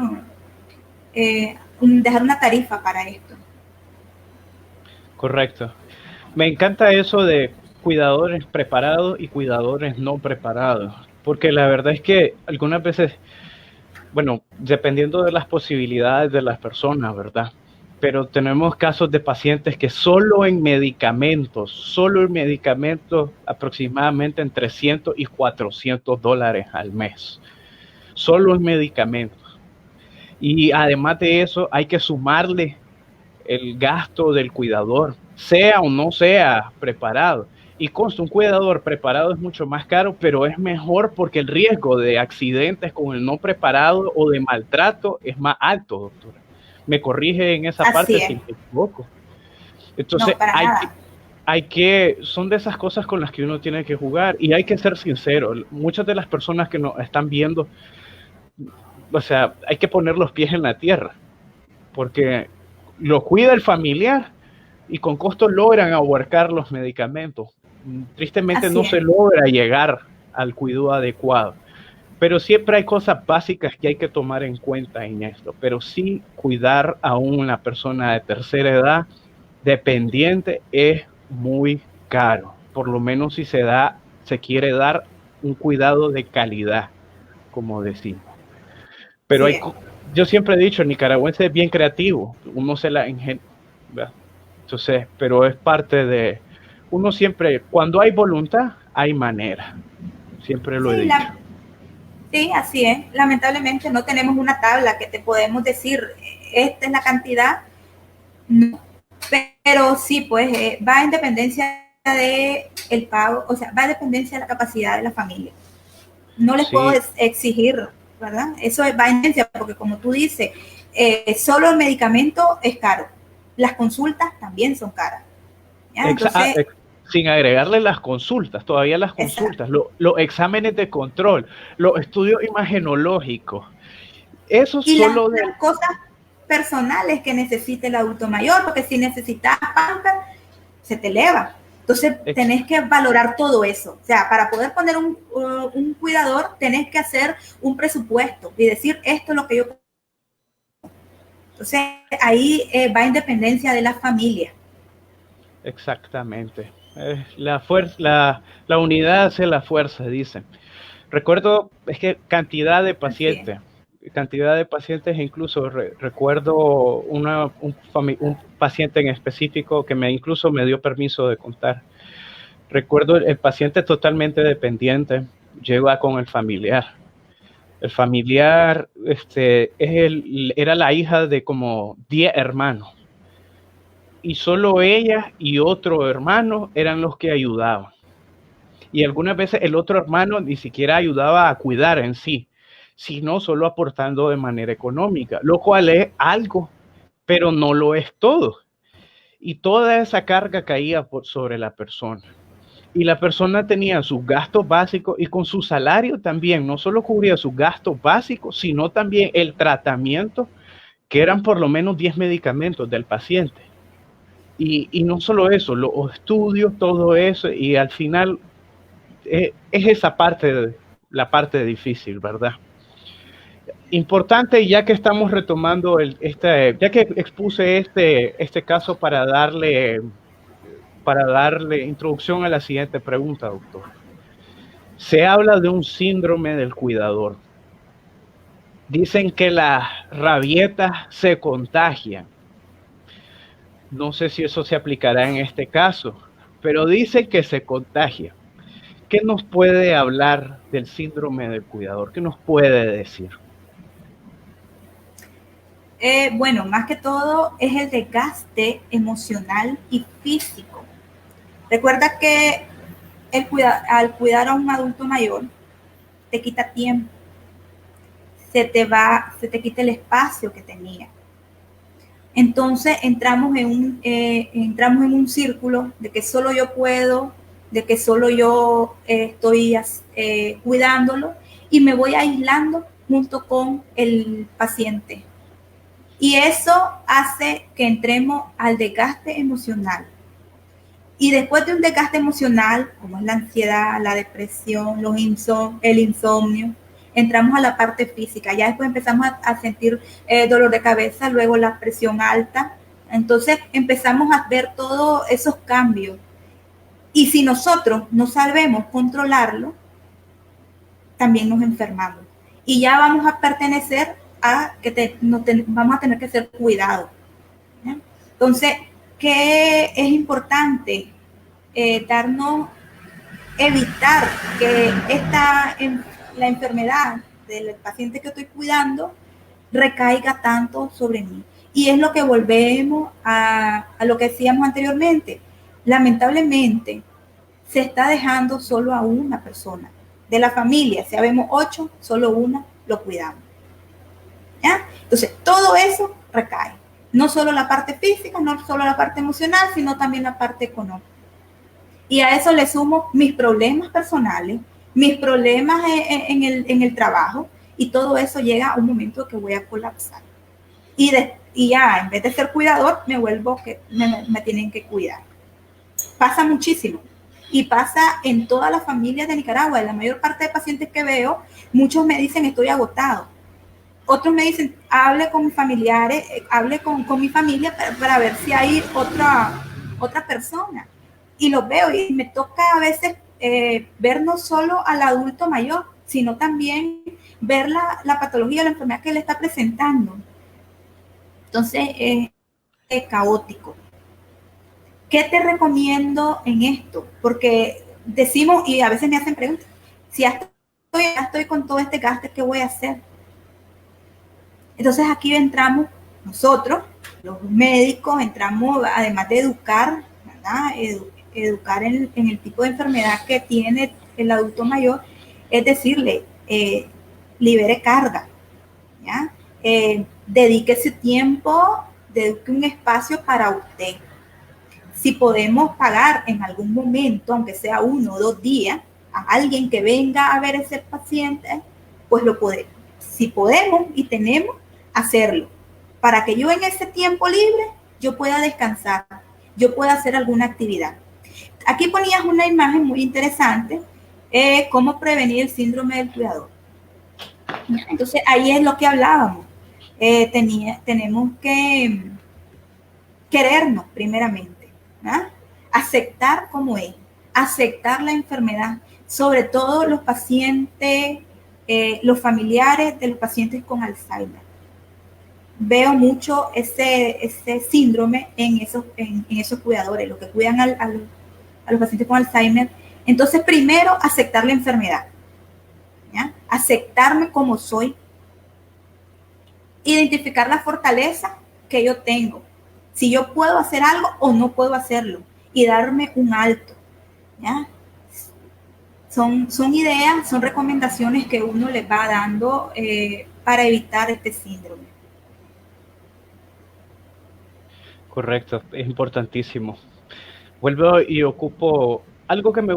dejar una tarifa para esto. Correcto. Me encanta eso de cuidadores preparados y cuidadores no preparados, porque la verdad es que algunas veces, bueno, dependiendo de las posibilidades de las personas, ¿verdad? Pero tenemos casos de pacientes que solo en medicamentos, aproximadamente en 300 y 400 dólares al mes, solo en medicamentos. Y además de eso, hay que sumarle el gasto del cuidador, sea o no sea preparado. Y consta, un cuidador preparado es mucho más caro, pero es mejor porque el riesgo de accidentes con el no preparado o de maltrato es más alto, doctora. Me corrige en esa parte si me equivoco. Entonces, son de esas cosas con las que uno tiene que jugar y hay que ser sincero. Muchas de las personas que nos están viendo, o sea, hay que poner los pies en la tierra, porque lo cuida el familiar y con costo logran abarcar los medicamentos. Tristemente no se logra llegar al cuidado adecuado, pero siempre hay cosas básicas que hay que tomar en cuenta en esto, pero sí cuidar a una persona de tercera edad dependiente es muy caro, por lo menos si se quiere dar un cuidado de calidad, como decimos. Pero yo siempre he dicho, el nicaragüense es bien creativo, uno se la ingenia, entonces, pero es parte de, uno siempre, cuando hay voluntad, hay manera, siempre lo he dicho. Sí, así es, lamentablemente no tenemos una tabla que te podemos decir, esta es la cantidad, no. Pero sí, pues va en dependencia de el pago, o sea, va en dependencia de la capacidad de la familia. No les puedo exigir, ¿verdad? Eso va en dependencia, porque como tú dices, solo el medicamento es caro. Las consultas también son caras. Entonces, sin agregarle las consultas, todavía las consultas, los exámenes de control, los estudios imagenológicos. Eso y solo las cosas personales que necesite el adulto mayor, porque si necesitas pamper, se te eleva. Entonces, tenés que valorar todo eso. O sea, para poder poner un cuidador, tenés que hacer un presupuesto y decir, esto es lo que yo... Entonces, ahí va en dependencia de la familia. Exactamente. La unidad hace la fuerza, dicen. Recuerdo, es que cantidad de pacientes, incluso recuerdo un paciente en específico que incluso me dio permiso de contar. Recuerdo el paciente totalmente dependiente, llega con el familiar. El familiar era la hija de como 10 hermanos. Y solo ella y otro hermano eran los que ayudaban. Y algunas veces el otro hermano ni siquiera ayudaba a cuidar en sí, sino solo aportando de manera económica, lo cual es algo, pero no lo es todo. Y toda esa carga caía sobre la persona. Y la persona tenía sus gastos básicos y con su salario también, no solo cubría sus gastos básicos, sino también el tratamiento, que eran por lo menos 10 medicamentos del paciente. Y no solo eso, los estudios, todo eso, y al final es esa parte, la parte difícil, ¿verdad? Importante, ya que estamos retomando ya que expuse este caso para darle introducción a la siguiente pregunta, doctor. Se habla de un síndrome del cuidador. Dicen que las rabietas se contagian. No sé si eso se aplicará en este caso, pero dicen que se contagia. ¿Qué nos puede hablar del síndrome del cuidador? ¿Qué nos puede decir? Bueno, más que todo es el desgaste emocional y físico. Recuerda que al cuidar a un adulto mayor, te quita tiempo, se te quita el espacio que tenía. Entonces entramos en un círculo de que solo yo puedo, de que solo yo estoy cuidándolo y me voy aislando junto con el paciente. Y eso hace que entremos al desgaste emocional. Y después de un desgaste emocional, como es la ansiedad, la depresión, el insomnio, entramos a la parte física. Ya después empezamos a sentir dolor de cabeza, luego la presión alta. Entonces empezamos a ver todos esos cambios. Y si nosotros no sabemos controlarlo, también nos enfermamos. Y ya vamos a pertenecer a que vamos a tener que ser cuidados. ¿Ya? Entonces, ¿qué es importante? Evitar que la enfermedad del paciente que estoy cuidando recaiga tanto sobre mí. Y es lo que volvemos a lo que decíamos anteriormente. Lamentablemente, se está dejando solo a una persona. De la familia, si habemos 8, solo una lo cuidamos. ¿Ya? Entonces, todo eso recae. No solo la parte física, no solo la parte emocional, sino también la parte económica. Y a eso le sumo mis problemas personales, mis problemas en el trabajo, y todo eso llega a un momento que voy a colapsar. Y ya, en vez de ser cuidador, me vuelvo que me tienen que cuidar. Pasa muchísimo. Y pasa en todas las familias de Nicaragua. En la mayor parte de pacientes que veo, muchos me dicen estoy agotado. Otros me dicen, hable con mis familiares, hable con mi familia para ver si hay otra persona. Y los veo y me toca a veces ver no solo al adulto mayor, sino también ver la patología, la enfermedad que le está presentando. Entonces es caótico. ¿Qué te recomiendo en esto? Porque decimos, y a veces me hacen preguntas, si ya estoy con todo este gasto, ¿qué voy a hacer? Entonces aquí entramos nosotros, los médicos, entramos además de educar, ¿verdad? Educar en el tipo de enfermedad que tiene el adulto mayor, es decirle, libere carga, ¿ya? Dedique ese tiempo, dedique un espacio para usted. Si podemos pagar en algún momento, aunque sea 1 o 2 días, a alguien que venga a ver ese paciente, pues lo podemos. Si podemos y tenemos, hacerlo. Para que yo en ese tiempo libre, yo pueda descansar, yo pueda hacer alguna actividad. Aquí ponías una imagen muy interesante, cómo prevenir el síndrome del cuidador. Entonces, ahí es lo que hablábamos. Tenemos que querernos primeramente, ¿verdad? Aceptar cómo es, aceptar la enfermedad, sobre todo los pacientes, los familiares de los pacientes con Alzheimer. Veo mucho ese síndrome en esos cuidadores, los que cuidan a los pacientes con Alzheimer. Entonces, primero, aceptar la enfermedad, ¿ya? Aceptarme como soy, identificar la fortaleza que yo tengo, si yo puedo hacer algo o no puedo hacerlo, y darme un alto, ¿ya? Son ideas, son recomendaciones que uno les va dando para evitar este síndrome. Correcto, es importantísimo. Vuelvo y ocupo algo que me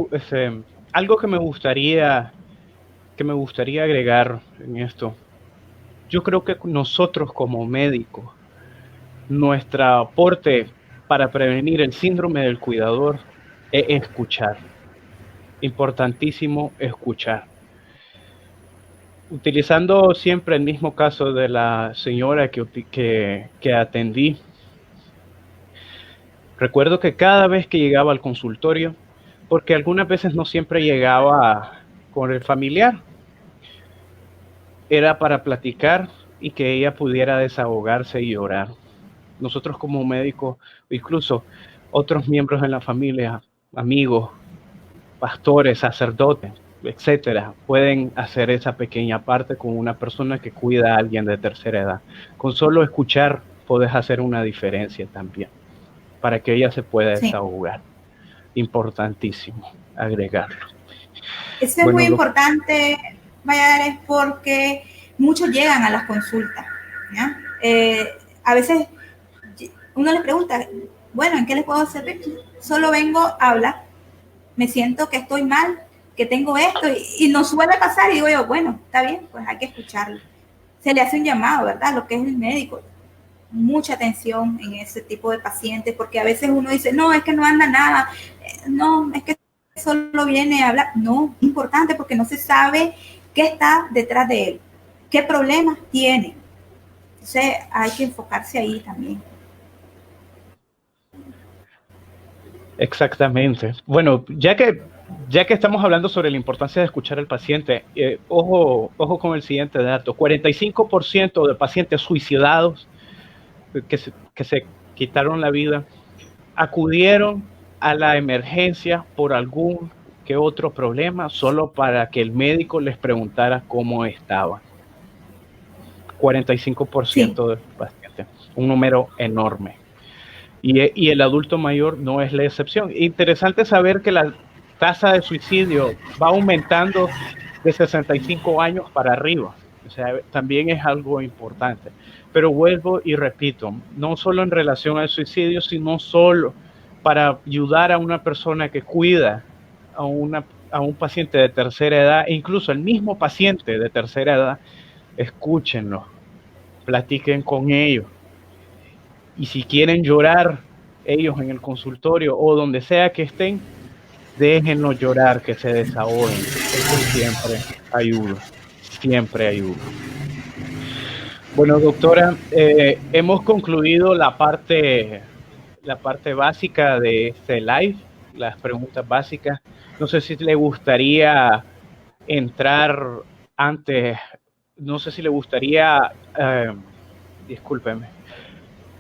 gustaría agregar en esto. Yo creo que nosotros como médicos, nuestro aporte para prevenir el síndrome del cuidador es escuchar. Importantísimo escuchar. Utilizando siempre el mismo caso de la señora que atendí, recuerdo que cada vez que llegaba al consultorio, porque algunas veces no siempre llegaba con el familiar, era para platicar y que ella pudiera desahogarse y llorar. Nosotros como médicos, incluso otros miembros de la familia, amigos, pastores, sacerdotes, etcétera, pueden hacer esa pequeña parte con una persona que cuida a alguien de tercera edad. Con solo escuchar puedes hacer una diferencia también para que ella se pueda Sí. desahogar. Importantísimo agregarlo. Eso es muy Bueno, importante, Valladares, porque muchos llegan a las consultas, ¿ya? A veces uno les pregunta, bueno, ¿en qué les puedo servir? Solo vengo a hablar, me siento que estoy mal, que tengo esto, y nos suele pasar, y digo yo, bueno, está bien, pues hay que escucharlo. Se le hace un llamado, ¿verdad? Lo que es el médico. Mucha atención en ese tipo de pacientes, porque a veces uno dice, no, es que no anda nada, no, es que solo viene a hablar. No, es importante porque no se sabe qué está detrás de él, qué problemas tiene. Entonces hay que enfocarse ahí también. exactamente. Bueno, ya que estamos hablando sobre la importancia de escuchar al paciente, ojo con el siguiente dato. 45% de pacientes suicidados que se quitaron la vida acudieron a la emergencia por algún que otro problema solo para que el médico les preguntara cómo estaban. 45% Sí, de pacientes, un número enorme. Y el adulto mayor no es la excepción. Interesante saber que la tasa de suicidio va aumentando de 65 años para arriba. O sea, también es algo importante. Pero vuelvo y repito, no solo en relación al suicidio, sino solo para ayudar a una persona que cuida a un paciente de tercera edad, e incluso el mismo paciente de tercera edad, escúchenlo, platiquen con ellos. Y si quieren llorar ellos en el consultorio o donde sea que estén, déjenlos llorar, que se desahoguen. Eso siempre ayuda, siempre ayuda. Bueno, doctora, hemos concluido la parte básica de este live, las preguntas básicas. No sé si le gustaría entrar antes, no sé si le gustaría, discúlpeme,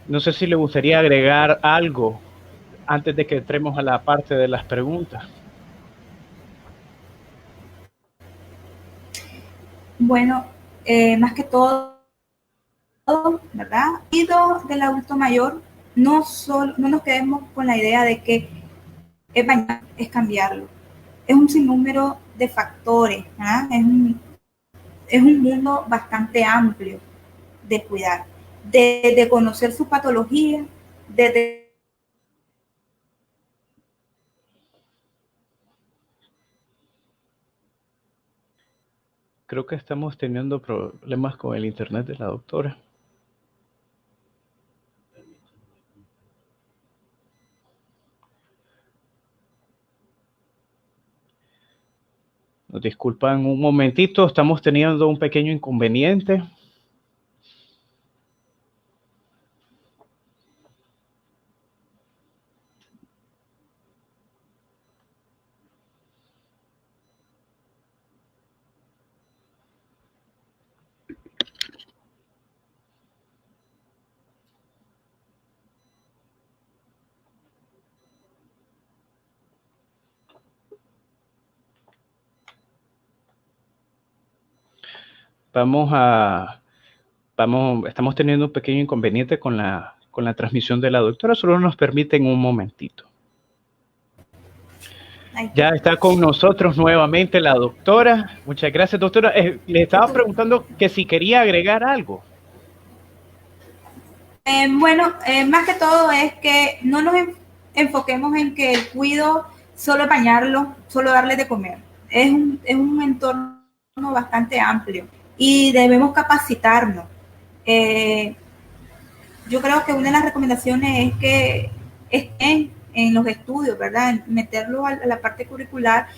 no sé si le gustaría agregar algo antes de que entremos a la parte de las preguntas. bueno, más que todo, ¿verdad? Y del adulto mayor, no nos quedemos con la idea de que es bañar, es cambiarlo. Es un sinnúmero de factores, ¿verdad? Es un mundo bastante amplio de cuidar, de conocer su patología, de Creo que estamos teniendo problemas con el internet de la doctora. Nos disculpan un momentito, estamos teniendo un pequeño inconveniente. Vamos a, estamos teniendo un pequeño inconveniente con la transmisión de la doctora, solo nos permiten un momentito. Ya está con nosotros nuevamente la doctora. Muchas gracias, doctora. Le estaba preguntando que si quería agregar algo. Bueno, más que todo es que no nos enfoquemos en que el cuido solo es bañarlo, solo darle de comer. Es un entorno bastante amplio y debemos capacitarnos. Eh, yo creo que una de las recomendaciones es que estén en los estudios, ¿verdad? Meterlo a la parte curricular,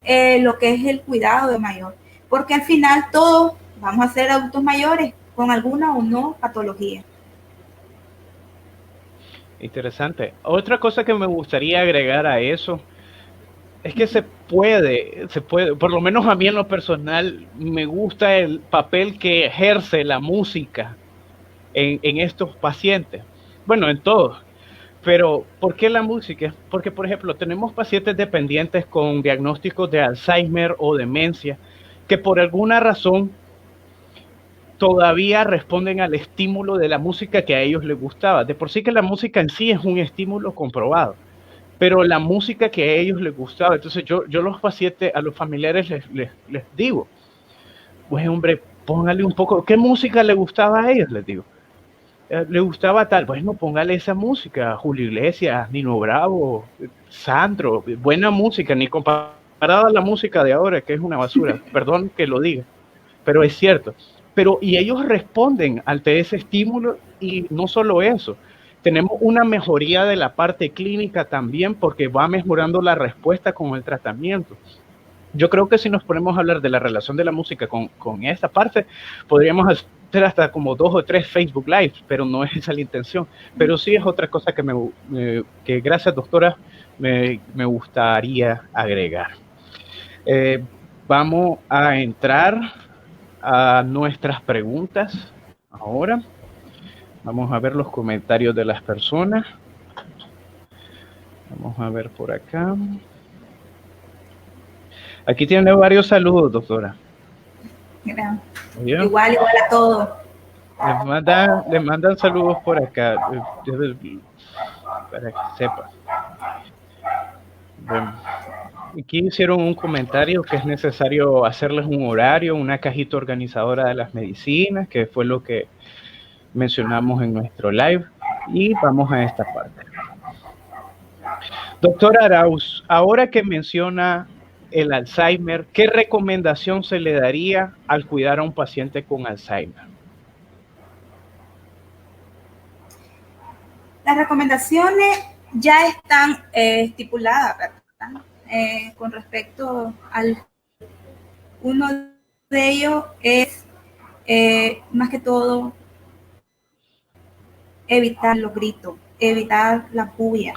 lo que es el cuidado de mayor. Porque al final todos vamos a ser adultos mayores con alguna o no patología. Interesante. Otra cosa que me gustaría agregar a eso es que se puede, por lo menos a mí en lo personal, me gusta el papel que ejerce la música en estos pacientes. Bueno, en todos. Pero, ¿por qué la música? Porque, por ejemplo, tenemos pacientes dependientes con diagnósticos de Alzheimer o demencia que por alguna razón todavía responden al estímulo de la música que a ellos les gustaba. De por sí que la música en sí es un estímulo comprobado, pero la música que a ellos les gustaba. Entonces yo a los pacientes, a los familiares les digo, pues hombre, póngale un poco, ¿qué música le gustaba a ellos? Les digo. Le gustaba tal, bueno, póngale esa música, Julio Iglesias, Nino Bravo, Sandro, buena música, ni comparada a la música de ahora, que es una basura, perdón que lo diga, pero es cierto. Pero, y ellos responden ante ese estímulo, y no solo eso, tenemos una mejoría de la parte clínica también, porque va mejorando la respuesta con el tratamiento. Yo creo que si nos ponemos a hablar de la relación de la música con esta parte, podríamos hacer hasta como 2 o 3 Facebook Lives, pero no es esa la intención. Pero sí es otra cosa que gracias, doctora, me gustaría agregar. Vamos a entrar a nuestras preguntas ahora. Vamos a ver los comentarios de las personas. Vamos a ver por acá. Aquí tiene varios saludos, doctora. Igual a todos. Les mandan saludos por acá, para que sepa. Bueno, aquí hicieron un comentario que es necesario hacerles un horario, una cajita organizadora de las medicinas, que fue lo que mencionamos en nuestro live. Y vamos a esta parte. Doctor Arauz, ahora que menciona el Alzheimer, ¿qué recomendación se le daría al cuidar a un paciente con Alzheimer? Las recomendaciones ya están estipuladas, ¿verdad? Con respecto al uno de ellos es más que todo evitar los gritos, evitar la bulla,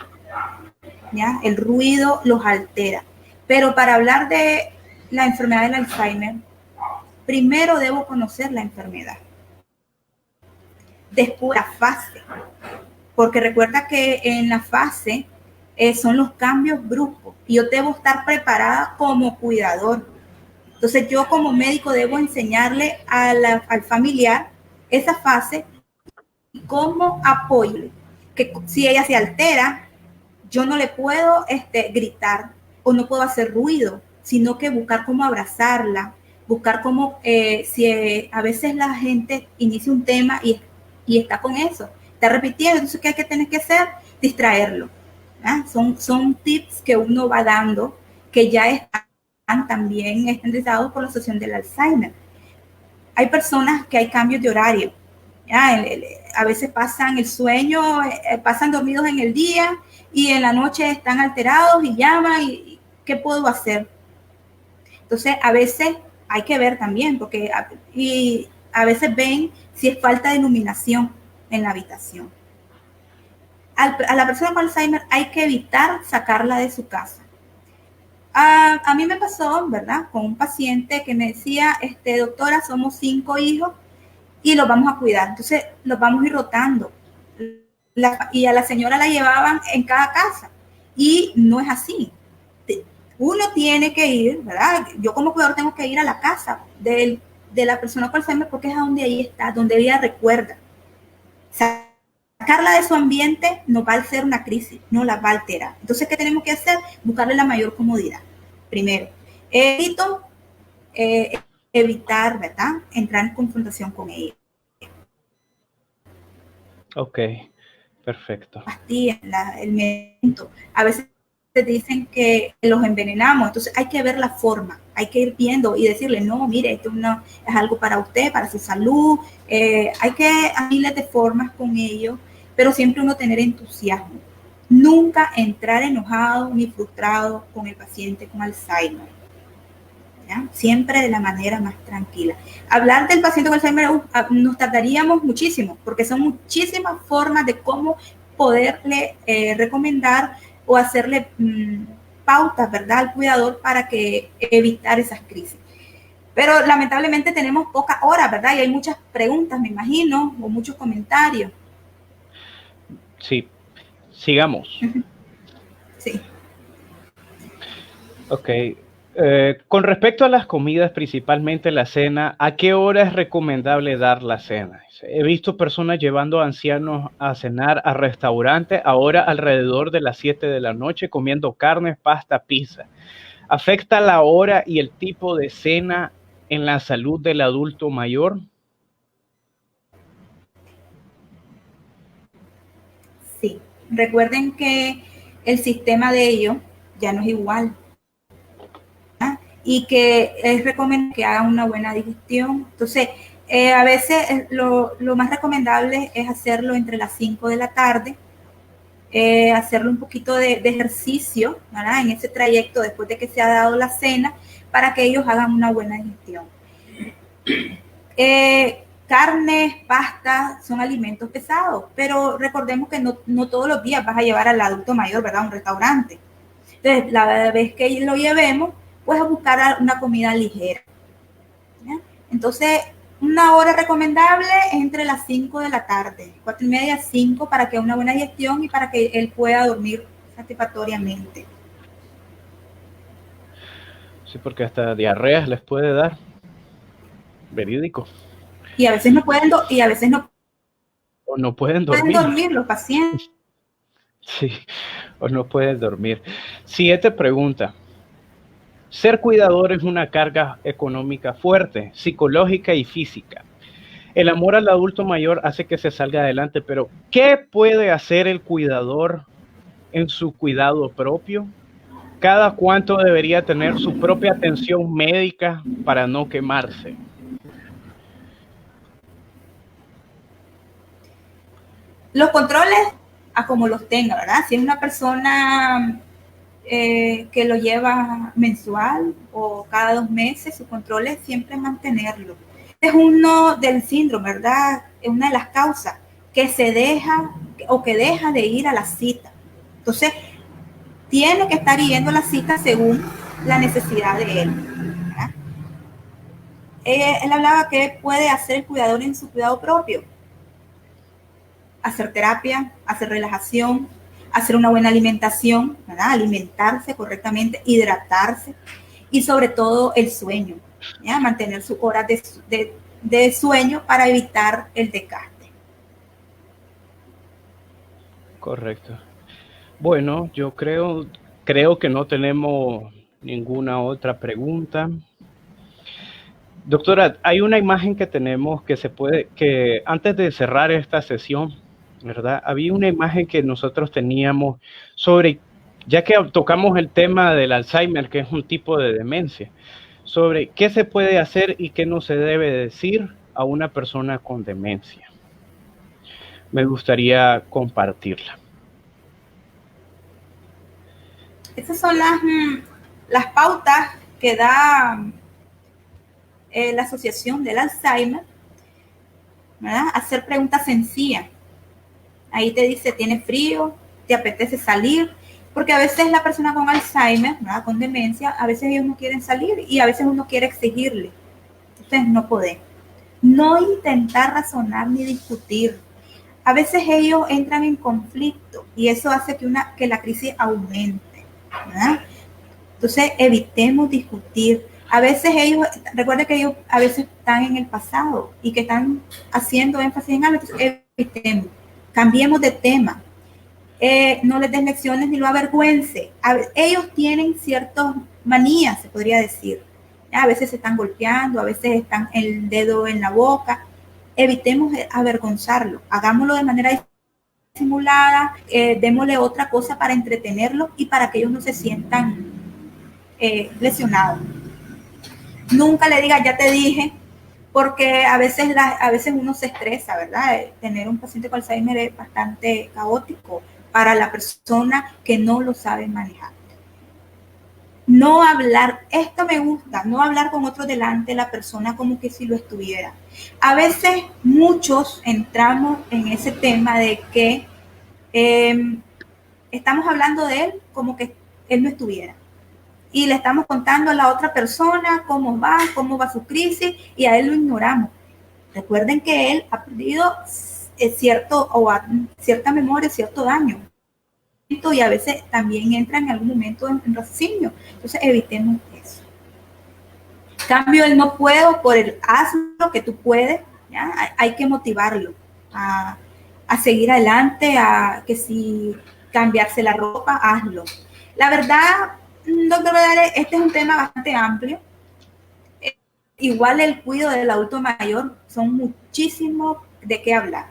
¿ya? El ruido los altera. Pero para hablar de la enfermedad del Alzheimer, primero debo conocer la enfermedad. Después la fase, porque recuerda que en la fase son los cambios bruscos y yo debo estar preparada como cuidador. Entonces yo como médico debo enseñarle al familiar esa fase y cómo apoyarle, que si ella se altera, yo no le puedo gritar o no puedo hacer ruido, sino que buscar cómo abrazarla, buscar cómo, si a veces la gente inicia un tema y está con eso, está repitiendo, entonces ¿qué hay que tener que hacer? Distraerlo. Son tips que uno va dando que ya están también estandarizados por la Asociación del Alzheimer. Hay personas que hay cambios de horario. A veces pasan el sueño, pasan dormidos en el día y en la noche están alterados y llaman y ¿qué puedo hacer? Entonces a veces hay que ver también porque a veces ven si es falta de iluminación en la habitación. A la persona con Alzheimer hay que evitar sacarla de su casa. A mí me pasó, ¿verdad? Con un paciente que me decía, doctora, somos 5 hijos y los vamos a cuidar. Entonces los vamos a ir rotando. Y a la señora la llevaban en cada casa. Y no es así. Uno tiene que ir, ¿verdad? Yo como cuidador tengo que ir a la casa de la persona con Alzheimer porque es a donde ella está, donde ella recuerda. Sacarla de su ambiente no va a ser una crisis, no la va a alterar. Entonces, ¿qué tenemos que hacer? Buscarle la mayor comodidad. Primero, evitar, ¿verdad? Entrar en confrontación con ella. Ok, perfecto. Pastillas, el medicamento. A veces te dicen que los envenenamos, entonces hay que ver la forma, hay que ir viendo y decirle, no, mire, esto no es algo para usted, para su salud. Hay que hay miles de formas con ellos, pero siempre uno tener entusiasmo. Nunca entrar enojado ni frustrado con el paciente con Alzheimer. ¿Ya? Siempre de la manera más tranquila. Hablar del paciente con Alzheimer nos tardaríamos muchísimo, porque son muchísimas formas de cómo poderle recomendar o hacerle pautas, ¿verdad?, al cuidador para que evitar esas crisis. Pero lamentablemente tenemos pocas horas, ¿verdad? Y hay muchas preguntas, me imagino, o muchos comentarios. Sí, Sigamos. Sí. Ok. Con respecto a las comidas, principalmente la cena, ¿a qué hora es recomendable dar la cena? He visto personas llevando a ancianos a cenar a restaurantes ahora alrededor de las 7 de la noche comiendo carne, pasta, pizza. ¿Afecta la hora y el tipo de cena en la salud del adulto mayor? Sí, recuerden que el sistema de ellos ya no es igual, ¿verdad? Y que es recomendable que hagan una buena digestión. Entonces, a veces lo más recomendable es hacerlo entre las 5 de la tarde, hacerle un poquito de ejercicio, ¿verdad? En ese trayecto después de que se ha dado la cena, para que ellos hagan una buena digestión. Carnes, pasta son alimentos pesados, pero recordemos que no todos los días vas a llevar al adulto mayor, ¿verdad?, a un restaurante. Entonces, la vez que lo llevemos, pues a buscar una comida ligera, ¿ya? Entonces, una hora recomendable es entre las 5 de la tarde, 4:30, 5, para que haya una buena digestión y para que él pueda dormir satisfactoriamente. Sí, porque hasta diarreas les puede dar. Verídico. Y a veces no pueden, O no pueden pueden dormir. dormir los pacientes. Sí, o no pueden dormir. Siguiente pregunta. Ser cuidador es una carga económica fuerte, psicológica y física. El amor al adulto mayor hace que se salga adelante, pero ¿qué puede hacer el cuidador en su cuidado propio? ¿Cada cuánto debería tener su propia atención médica para no quemarse? Los controles a como los tenga, ¿verdad? Si es una persona que lo lleva mensual o cada 2 meses, su control es siempre mantenerlo. Es uno del síndrome, ¿verdad? Es una de las causas que se deja o que deja de ir a la cita. Entonces, tiene que estar yendo a la cita según la necesidad de él, ¿verdad? Él hablaba que puede hacer el cuidador en su cuidado propio. Hacer terapia, hacer relajación, hacer una buena alimentación, ¿verdad? Alimentarse correctamente, hidratarse y sobre todo el sueño, ¿ya? Mantener sus horas de sueño para evitar el desgaste. Correcto. Bueno, yo creo que no tenemos ninguna otra pregunta. Doctora, hay una imagen que tenemos que antes de cerrar esta sesión, ¿verdad? Había una imagen que nosotros teníamos sobre, ya que tocamos el tema del Alzheimer, que es un tipo de demencia, sobre qué se puede hacer y qué no se debe decir a una persona con demencia. Me gustaría compartirla. Esas son las pautas que da la Asociación del Alzheimer, ¿verdad? Hacer preguntas sencillas. Ahí te dice, ¿tienes frío? ¿Te apetece salir? Porque a veces la persona con Alzheimer, ¿verdad?, con demencia, a veces ellos no quieren salir y a veces uno quiere exigirle. Entonces no podemos. No intentar razonar ni discutir. A veces ellos entran en conflicto y eso hace que la crisis aumente, ¿verdad? Entonces evitemos discutir. A veces ellos, recuerden que ellos a veces están en el pasado y que están haciendo énfasis en algo, entonces evitemos. Cambiemos de tema. No les des lecciones ni lo avergüence. Ellos tienen ciertas manías, se podría decir. A veces se están golpeando, a veces están el dedo en la boca. Evitemos avergonzarlo. Hagámoslo de manera disimulada. Démosle otra cosa para entretenerlos y para que ellos no se sientan lesionados. Nunca le digas, ya te dije, porque a veces uno se estresa, ¿verdad? Tener un paciente con Alzheimer es bastante caótico para la persona que no lo sabe manejar. No hablar, esto me gusta, no hablar con otro delante de la persona como que si lo estuviera. A veces muchos entramos en ese tema de que estamos hablando de él como que él no estuviera. Y le estamos contando a la otra persona cómo va su crisis y a él lo ignoramos. Recuerden que él ha perdido cierta memoria, cierto daño. y a veces también entra en algún momento en raciocinio. Entonces evitemos eso. Cambio el no puedo por el hazlo que tú puedes. ¿Ya? Hay que motivarlo a seguir adelante, a que si cambiarse la ropa, hazlo. La verdad, doctor Vedale, este es un tema bastante amplio. Igual el cuidado del adulto mayor, son muchísimos de qué hablar.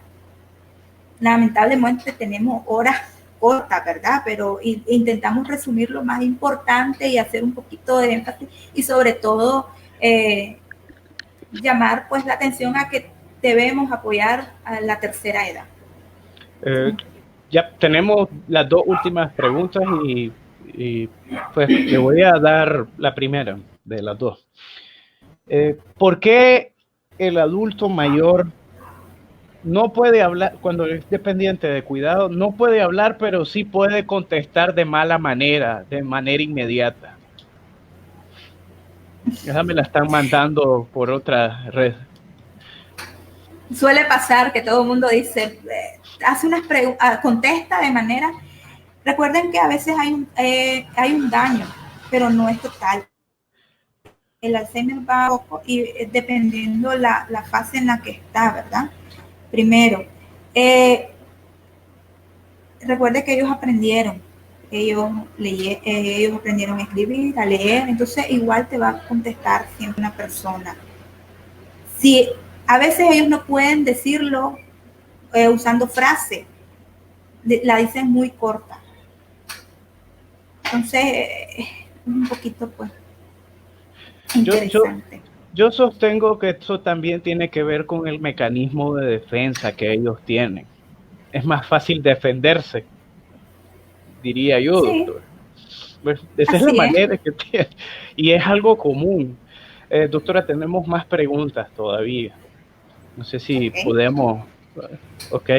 Lamentablemente tenemos horas cortas, ¿verdad? Pero intentamos resumir lo más importante y hacer un poquito de énfasis y sobre todo llamar pues la atención a que debemos apoyar a la tercera edad. Ya tenemos las dos últimas preguntas y pues le voy a dar la primera de las dos. ¿Por qué el adulto mayor no puede hablar cuando es dependiente de cuidado? No puede hablar, pero sí puede contestar de mala manera, de manera inmediata. Ya me la están mandando por otra red. Suele pasar que todo el mundo dice, hace unas preguntas, contesta de manera. Recuerden que a veces hay un daño, pero no es total. El Alzheimer va poco y dependiendo la fase en la que está, ¿verdad? Primero, recuerde que ellos aprendieron, ellos aprendieron a escribir, a leer, entonces igual te va a contestar siempre una persona. Si a veces ellos no pueden decirlo usando frase, la dicen muy corta. Entonces, un poquito pues interesante. Yo sostengo que eso también tiene que ver con el mecanismo de defensa que ellos tienen. Es más fácil defenderse, diría yo, sí. Doctor. Pues esa es la manera que tiene. Y es algo común. Doctora, tenemos más preguntas todavía. No sé si podemos. Ok.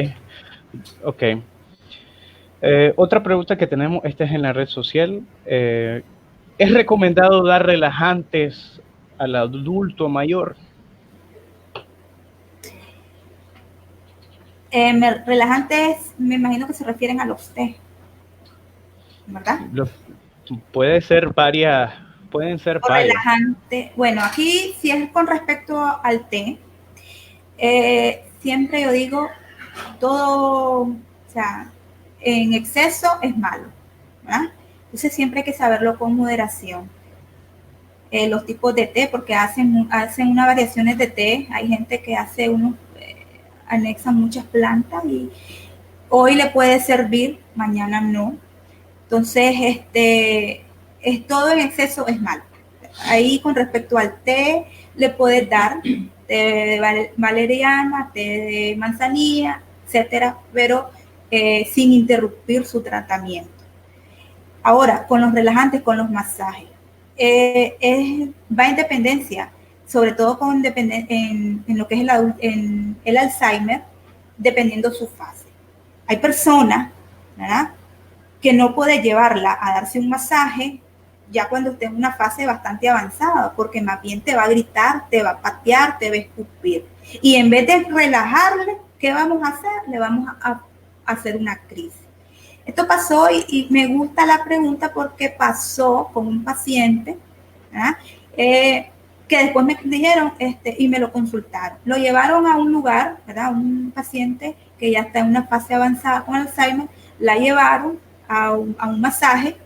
Otra pregunta que tenemos, esta es en la red social. ¿Es recomendado dar relajantes al adulto mayor? Relajantes, me imagino que se refieren a los té, ¿verdad? Pueden ser varias. Relajante. Bueno, aquí si es con respecto al té, siempre yo digo, todo, o sea, en exceso es malo, ¿verdad? Entonces siempre hay que saberlo con moderación. Los tipos de té, porque hacen unas variaciones de té. Hay gente que hace anexa muchas plantas y hoy le puede servir, mañana no. Entonces, es todo en exceso es malo. Ahí con respecto al té, le puedes dar té de valeriana, té de manzanilla, etcétera, pero sin interrumpir su tratamiento. Ahora, con los relajantes, con los masajes, va en dependencia, sobre todo en lo que es el Alzheimer, dependiendo su fase. Hay personas, ¿verdad?, que no puede llevarla a darse un masaje ya cuando esté en una fase bastante avanzada, porque más bien te va a gritar, te va a patear, te va a escupir. Y en vez de relajarle, ¿qué vamos a hacer? Le vamos a hacer una crisis. Esto pasó y me gusta la pregunta porque pasó con un paciente, ¿verdad?, que después me dijeron y me lo consultaron. Lo llevaron a un lugar, ¿verdad?, un paciente que ya está en una fase avanzada con Alzheimer, la llevaron a un masaje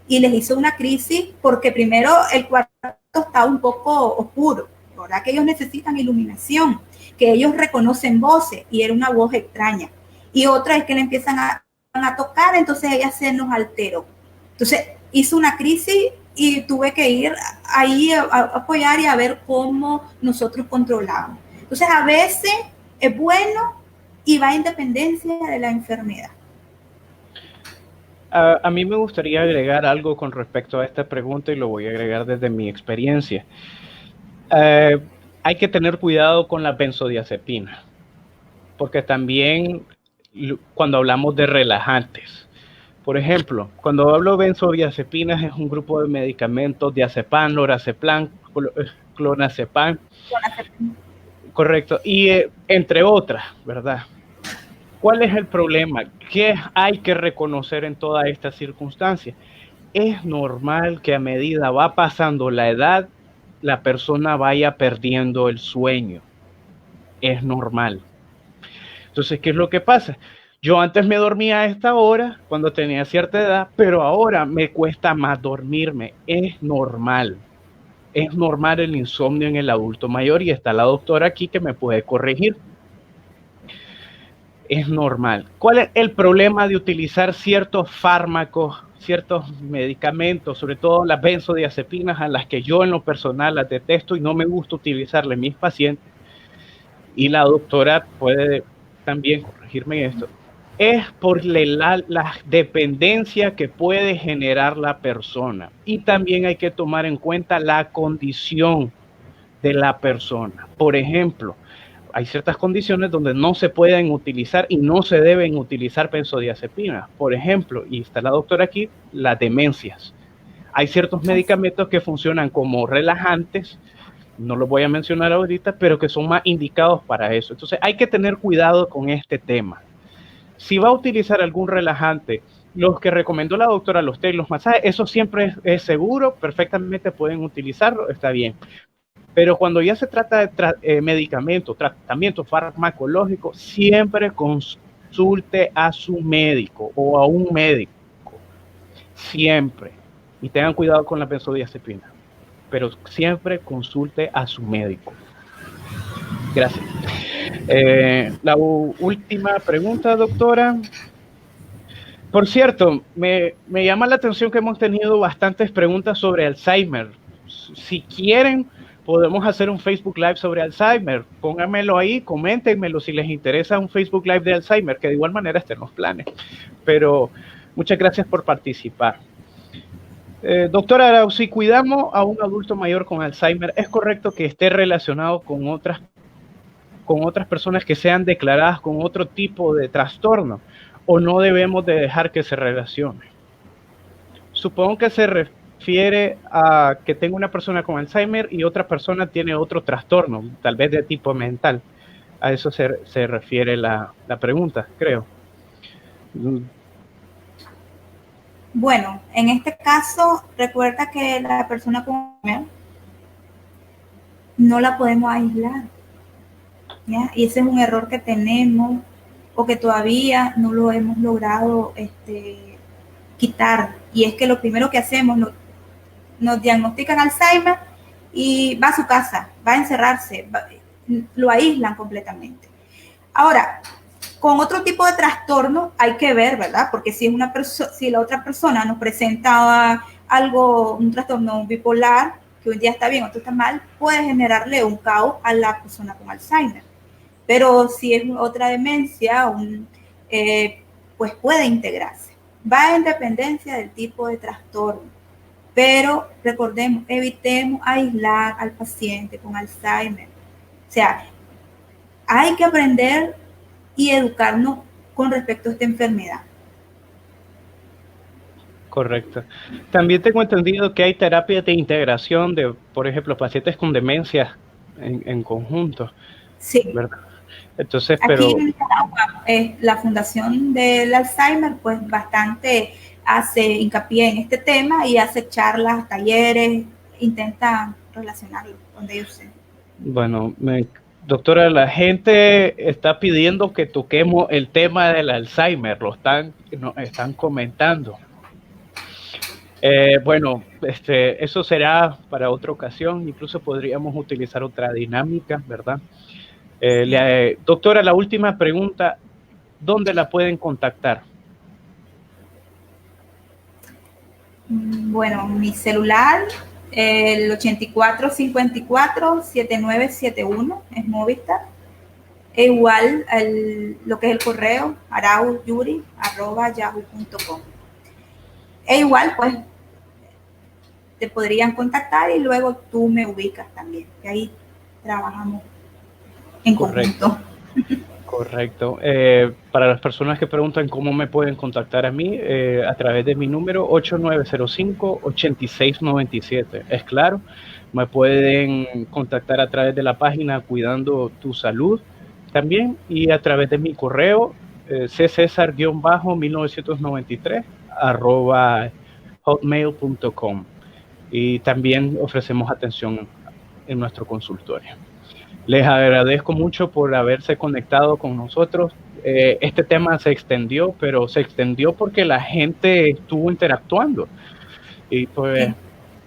y les hizo una crisis porque primero el cuarto está un poco oscuro, ¿verdad?, que ellos necesitan iluminación, que ellos reconocen voces y era una voz extraña. Y otra es que le empiezan a tocar, entonces ella se nos alteró. Entonces hizo una crisis y tuve que ir ahí a apoyar y a ver cómo nosotros controlamos. Entonces a veces es bueno y va en dependencia de la enfermedad. A mí me gustaría agregar algo con respecto a esta pregunta y lo voy a agregar desde mi experiencia. Hay que tener cuidado con la benzodiazepina, porque también cuando hablamos de relajantes, por ejemplo, cuando hablo de benzodiazepinas es un grupo de medicamentos, diazepam, lorazepam, clonazepam, correcto, y entre otras, ¿verdad? ¿Cuál es el problema? ¿Qué hay que reconocer en toda esta circunstancia? Es normal que a medida va pasando la edad, la persona vaya perdiendo el sueño. Es normal. Entonces, ¿qué es lo que pasa? Yo antes me dormía a esta hora cuando tenía cierta edad, pero ahora me cuesta más dormirme. Es normal. Es normal el insomnio en el adulto mayor y está la doctora aquí que me puede corregir. Es normal. ¿Cuál es el problema de utilizar ciertos fármacos, ciertos medicamentos, sobre todo las benzodiazepinas, a las que yo en lo personal las detesto y no me gusta utilizarle a mis pacientes? Y la doctora puede también corregirme esto. Es por la dependencia que puede generar la persona. Y también hay que tomar en cuenta la condición de la persona. Por ejemplo, hay ciertas condiciones donde no se pueden utilizar y no se deben utilizar benzodiazepinas. Por ejemplo, y está la doctora aquí, las demencias. Hay ciertos medicamentos que funcionan como relajantes, no los voy a mencionar ahorita, pero que son más indicados para eso. Entonces hay que tener cuidado con este tema. Si va a utilizar algún relajante, los que recomendó la doctora, los té, los masajes, eso siempre es seguro, perfectamente pueden utilizarlo, está bien. Pero cuando ya se trata de medicamentos, tratamiento farmacológico, siempre consulte a su médico o a un médico. Siempre. Y tengan cuidado con la benzodiazepina. Pero siempre consulte a su médico. Gracias. La última pregunta, doctora. Por cierto, me llama la atención que hemos tenido bastantes preguntas sobre Alzheimer. Si quieren, podemos hacer un Facebook Live sobre Alzheimer. Pónganmelo ahí, coméntenmelo si les interesa un Facebook Live de Alzheimer, que de igual manera estén los planes. Pero muchas gracias por participar. Doctora Arau, si cuidamos a un adulto mayor con Alzheimer, ¿es correcto que esté relacionado con otras personas que sean declaradas con otro tipo de trastorno? ¿O no debemos de dejar que se relacione? Supongo que se refiere a que tengo una persona con Alzheimer y otra persona tiene otro trastorno, tal vez de tipo mental. A eso se refiere la pregunta, creo. Bueno, en este caso, recuerda que la persona con Alzheimer no la podemos aislar, ¿ya? Y ese es un error que tenemos o que todavía no lo hemos logrado quitar. Y es que lo primero que hacemos, nos diagnostican Alzheimer y va a su casa, va a encerrarse, lo aíslan completamente. Ahora, con otro tipo de trastorno hay que ver, ¿verdad? Porque si la otra persona nos presenta un trastorno bipolar, que un día está bien, otro está mal, puede generarle un caos a la persona con Alzheimer. Pero si es otra demencia, pues puede integrarse. Va en dependencia del tipo de trastorno. Pero recordemos, evitemos aislar al paciente con Alzheimer. O sea, hay que aprender y educarnos con respecto a esta enfermedad. Correcto. También tengo entendido que hay terapias de integración de, por ejemplo, pacientes con demencia en conjunto. Sí. ¿Verdad? Entonces, aquí en Nicaragua, la Fundación del Alzheimer, pues bastante hace hincapié en este tema y hace charlas, talleres, intenta relacionarlo donde ellos se... Bueno, doctora, la gente está pidiendo que toquemos el tema del Alzheimer, nos están comentando. Bueno, eso será para otra ocasión, incluso podríamos utilizar otra dinámica, ¿verdad? Doctora, la última pregunta, ¿dónde la pueden contactar? Bueno, mi celular, el 8454-7971, es Movistar. E igual lo que es el correo, arauyuri@yahoo.com. E igual, pues, te podrían contactar y luego tú me ubicas también, que ahí trabajamos en conjunto. Correcto. Para las personas que preguntan cómo me pueden contactar a mí, a través de mi número 8905-8697. Es claro, me pueden contactar a través de la página Cuidando tu Salud también y a través de mi correo ccesar-1993 @hotmail.com, y también ofrecemos atención en nuestro consultorio. Les agradezco mucho por haberse conectado con nosotros. Este tema se extendió, pero se extendió porque la gente estuvo interactuando. Y pues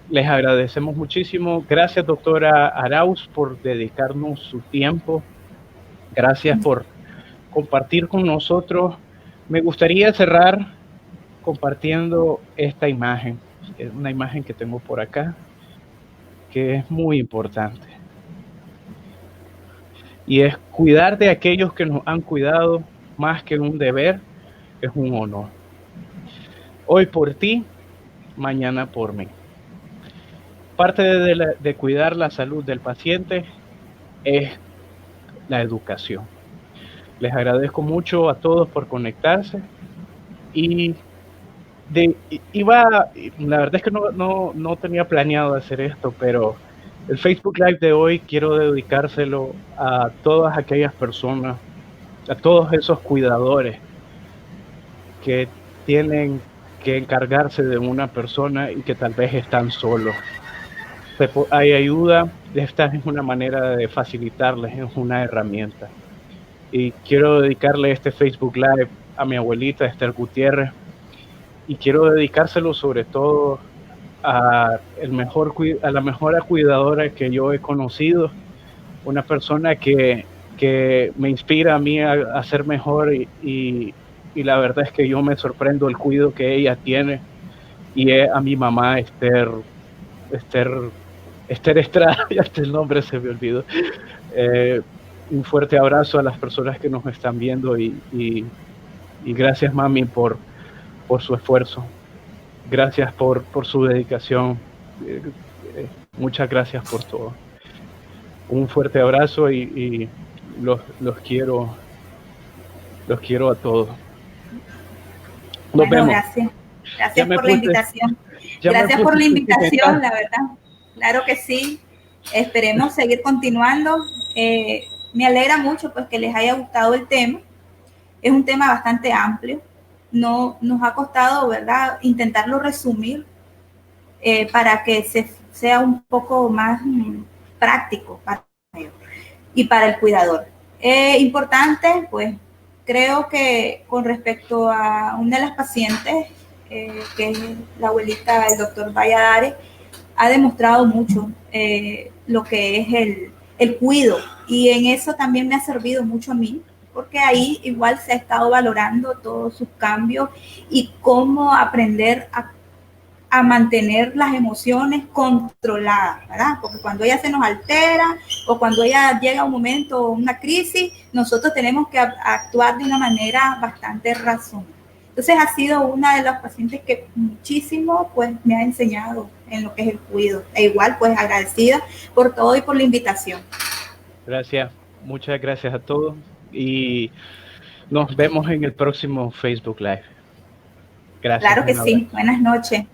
les agradecemos muchísimo. Gracias, doctora Arauz, por dedicarnos su tiempo. Gracias por compartir con nosotros. Me gustaría cerrar compartiendo esta imagen. Es una imagen que tengo por acá, que es muy importante. Y es cuidar de aquellos que nos han cuidado, más que un deber, es un honor. Hoy por ti, mañana por mí. Parte de cuidar la salud del paciente es la educación. Les agradezco mucho a todos por conectarse, y la verdad es que no tenía planeado hacer esto, pero el Facebook Live de hoy quiero dedicárselo a todas aquellas personas, a todos esos cuidadores que tienen que encargarse de una persona y que tal vez están solos. Hay ayuda, esta es una manera de facilitarles, es una herramienta. Y quiero dedicarle este Facebook Live a mi abuelita Esther Gutiérrez, y quiero dedicárselo sobre todo a la mejor cuidadora que yo he conocido, una persona que me inspira a mí a ser mejor, y la verdad es que yo me sorprendo el cuidado que ella tiene, y es a mi mamá Esther Estrada, ya el nombre se me olvidó. Un fuerte abrazo a las personas que nos están viendo, y gracias, mami, por su esfuerzo. Gracias por su dedicación. Muchas gracias por todo. Un fuerte abrazo, y los quiero a todos. Nos vemos. Gracias por la invitación. Gracias por la invitación, la verdad. Claro que sí. Esperemos seguir continuando. Me alegra mucho pues que les haya gustado el tema. Es un tema bastante amplio. No nos ha costado, ¿verdad?, intentarlo resumir para que sea un poco más práctico para ellos y para el cuidador. Importante, pues, creo que con respecto a una de las pacientes, que es la abuelita del doctor Valladares, ha demostrado mucho lo que es el cuidado, y en eso también me ha servido mucho a mí, porque ahí igual se ha estado valorando todos sus cambios y cómo aprender a mantener las emociones controladas, ¿verdad? Porque cuando ella se nos altera o cuando ella llega a un momento, una crisis, nosotros tenemos que actuar de una manera bastante razonable. Entonces ha sido una de las pacientes que muchísimo pues me ha enseñado en lo que es el cuidado. E igual pues agradecida por todo y por la invitación. Gracias, muchas gracias a todos, y nos vemos en el próximo Facebook Live. Gracias. Claro que sí. Buenas noches.